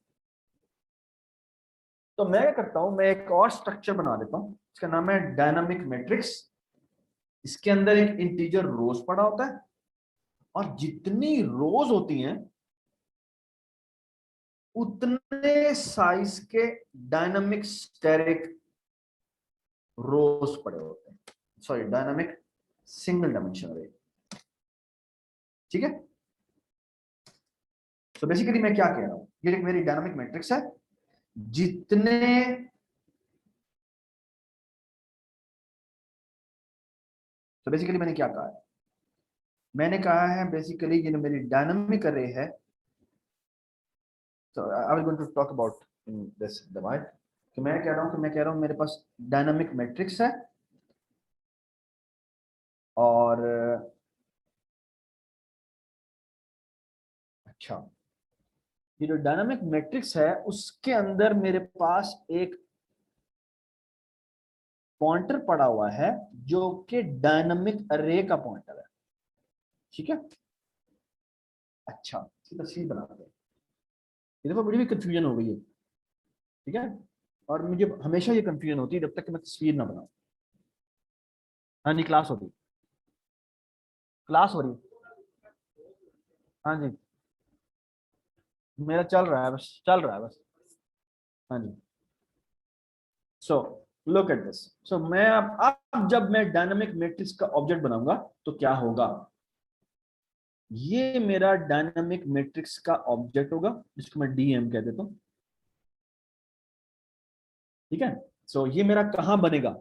तो मैं क्या करता हूं, मैं एक और स्ट्रक्चर बना देता हूं, इसका नाम है डायनामिक मैट्रिक्स। इसके अंदर एक इंटीजर रोज पड़ा होता है, और जितनी रोज होती हैं उतने साइज के डायनामिक स्टेरिक रोज पड़े होते हैं, सॉरी डायनामिक सिंगल डायमेंशन अरे, ठीक है। तो बेसिकली मैं क्या कह रहा हूं, ये एक मेरी डायनामिक मैट्रिक्स है, जितने तो बेसिकली मैंने क्या कहा है, मैंने कहा है बेसिकली ये मेरी डायनामिक अरे है। तो I will going to talk about in this divide, कि मैं कह रहा हूं मेरे पास डायनामिक मैट्रिक्स है, और अच्छा, ये जो डायनामिक मैट्रिक्स है उसके अंदर मेरे पास एक पॉइंटर पड़ा हुआ है जो कि डायनामिक अरे का पॉइंटर है, ठीक है। अच्छा, इसकी तस्वीर बनाते हैं। ये देखो बड़ी भी कंफ्यूजन हो गई है, ठीक है, और मुझे हमेशा ये कंफ्यूजन होती है जब तक कि मैं तस्वीर ना बनाऊं। हाँ जी, क्लास होती, क्लास हो रही है, हाँ जी, मेरा चल रहा है, बस चल रहा है बस, हाँ जी। सो लुक एट दिस, सो मैं अब जब मैं डायनामिक मैट्रिक्स का ऑब्जेक्ट बनाऊंगा तो क्या होगा, ये मेरा डायनामिक मैट्रिक्स का ऑब्जेक्ट होगा जिसको मैं डीएम कह देता हूं, ठीक है। सो ये मेरा कहां बनेगा,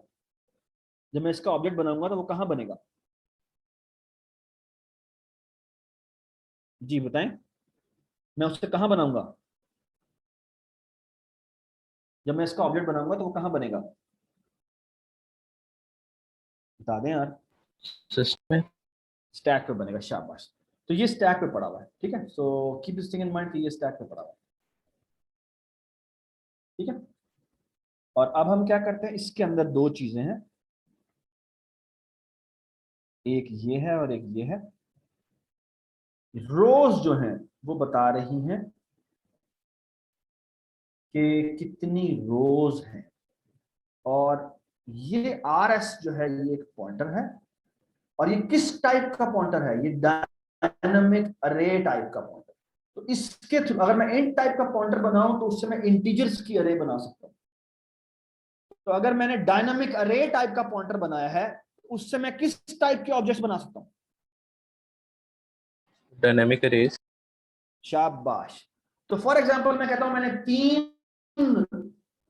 जब मैं इसका ऑब्जेक्ट बनाऊंगा तो वो कहां बनेगा, जी बताएं, मैं उससे कहां बनाऊंगा, जब मैं इसका ऑब्जेक्ट बनाऊंगा तो वो कहां बनेगा, बता दें यार। सिस्टम में। स्टैक पे बनेगा, शाबाश। तो ये स्टैक पे पड़ा हुआ है, ठीक है। So keep this thing in mind कि ये स्टैक पे पड़ा हुआ है, ठीक है। और अब हम क्या करते हैं, इसके अंदर दो चीजें हैं, एक ये है और एक ये है। रोज जो हैं वो बता रही हैं कि कितनी रोज हैं, और ये आर एस जो है ये एक पॉइंटर है, और ये किस टाइप का पॉइंटर है, ये डायनामिक अरे टाइप का पॉइंटर। तो इसके थ्रू अगर मैं इंट टाइप का पॉइंटर बनाऊं तो उससे मैं इंटीजर्स की अरे बना सकता हूं। तो अगर मैंने डायनामिक अरे टाइप का पॉइंटर बनाया है, उससे मैं किस टाइप के ऑब्जेक्ट्स बना सकता हूं? Dynamic arrays. शाबाश। तो फॉर एग्जांपल मैं कहता हूं मैंने 3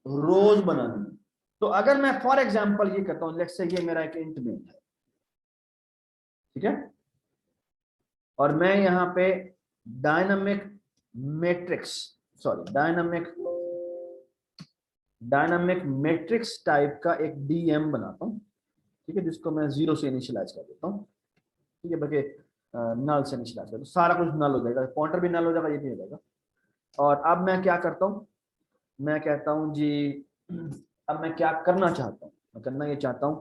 रोज बनानी है, तो अगर मैं फॉर एग्जांपल ये कहता हूं, लेट्स से ये मेरा एक इंट में है, ठीक है, और मैं यहां पे dynamic matrix dynamic matrix type का एक डीएम बनाता हूं, ठीक है, जिसको मैं 0 से इनिशियलाइज कर देता हूं, ठीक है, बल्कि नल से इनिशियलाइज कर, तो सारा कुछ नल हो जाएगा, पॉइंटर भी नल हो जाएगा, ये भी हो जाएगा। और अब मैं क्या करता हूं, मैं कहता हूं जी, अब मैं क्या करना चाहता हूं, मैं करना ये चाहता हूं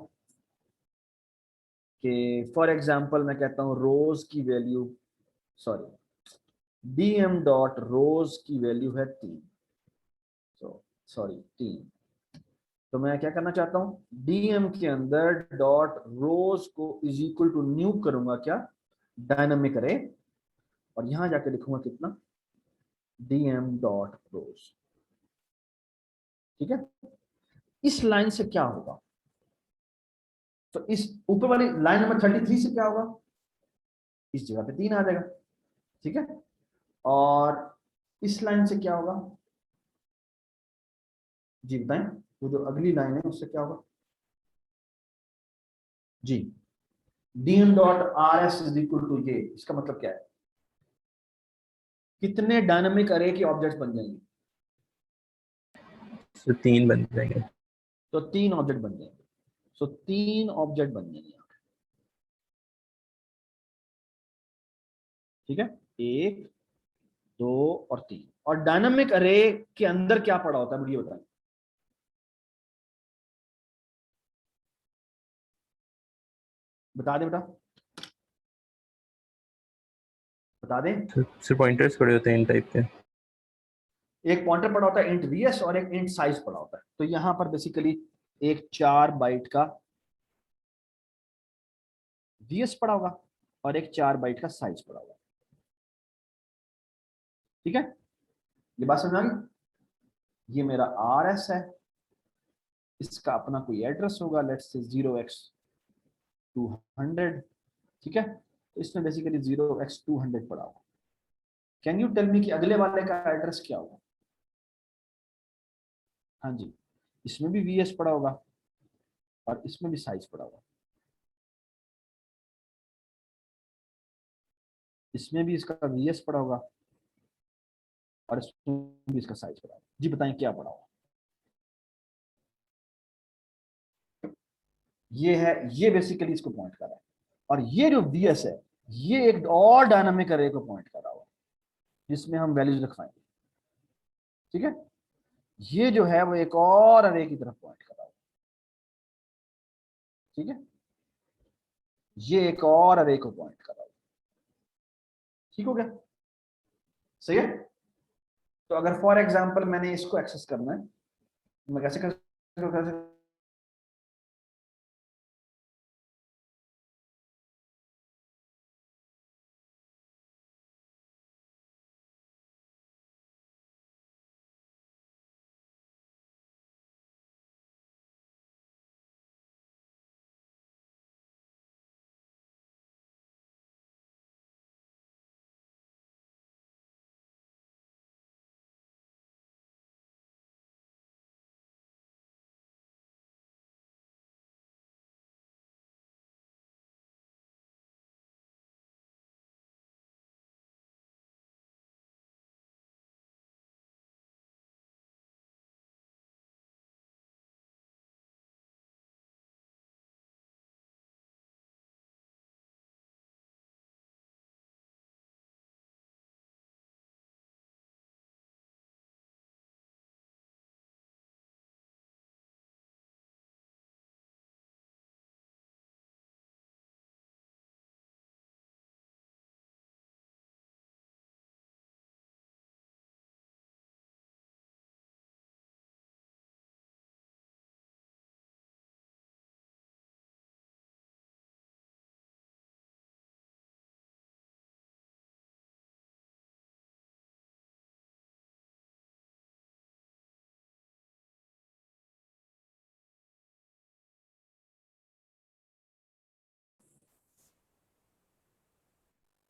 कि फॉर एग्जांपल मैं कहता हूं रोज की वैल्यू, डीएम डॉट रोज की वैल्यू है 3, सॉरी 3। तो मैं क्या करना चाहता हूं, डीएम के अंदर डॉट रोज को इज इक्वल टू न्यू करूंगा क्या, डायनामिक अरे, और यहां जाके लिखूंगा कितना, डीएम डॉट रोज, ठीक है। इस लाइन से क्या होगा, तो इस ऊपर वाली लाइन नंबर 33 से क्या होगा, इस जगह पे 3 आ जाएगा, ठीक है। और इस लाइन से क्या होगा जी बताएं, वो जो अगली लाइन है उससे क्या होगा जी, DM dot R S is equal to ये, इसका मतलब क्या है, कितने डायनामिक अरे के ऑब्जेक्ट्स बन जाएंगे, तो 3 बन जाएंगे। तो 3 ऑब्जेक्ट बन जाएंगे, सो 3 ऑब्जेक्ट बन जाएंगे यहाँ पे, ठीक है, 1 2 और 3। और डायनामिक अरे के अंदर क्या पड़ा होता है मुझे बताएं, बता दें बेटा, बता दें। सिर्फ पॉइंटर्स पड़े होते हैं इन टाइप के। एक पॉइंटर पड़ा होता है इंट वीएस और एक इंट साइज पड़ा होता है, तो यहां पर बेसिकली एक 4 बाइट का वीएस पड़ा होगा और एक 4 बाइट का साइज पड़ा होगा, ठीक है, ये बात समझ आ गई। ये मेरा आर एस है, इसका अपना कोई एड्रेस होगा, लेट्स से 0x200, ठीक है, तो इसमें बेसिकली 0x200 पड़ा होगा। कैन यू टेल मी कि अगले वाले का एड्रेस क्या होगा, हाँ जी, इसमें भी वीएस पड़ा होगा और इसमें भी साइज पड़ा होगा, इसमें भी इसका वीएस पड़ा होगा और इसमें भी इसका साइज पड़ा होगा। जी बताएं क्या पड़ा होगा, ये है, ये बेसिकली इसको पॉइंट कर रहा है, और ये जो वीएस है ये एक और डायनामिक अरे को पॉइंट कर रहा होगा जिसमें हम वैल्यूज रखवाएंगे, ठीक है, ये जो है वो एक और अरे की तरफ पॉइंट कर रहा होगा, ठीक है, ये एक और अरे को पॉइंट कर रहा होगा, ठीक हो गया, सही है। तो अगर फॉर एग्जांपल मैंने इसको एक्सेस करना है, मैं कैसे कर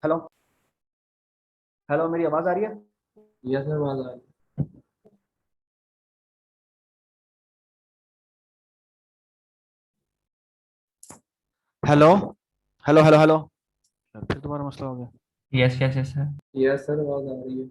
हेलो हेलो, मेरी आवाज आ रही है? यस सर, आवाज आ रही है। हेलो हेलो हेलो हेलो, फिर दोबारा मसला हो गया। यस सर, आवाज आ रही है।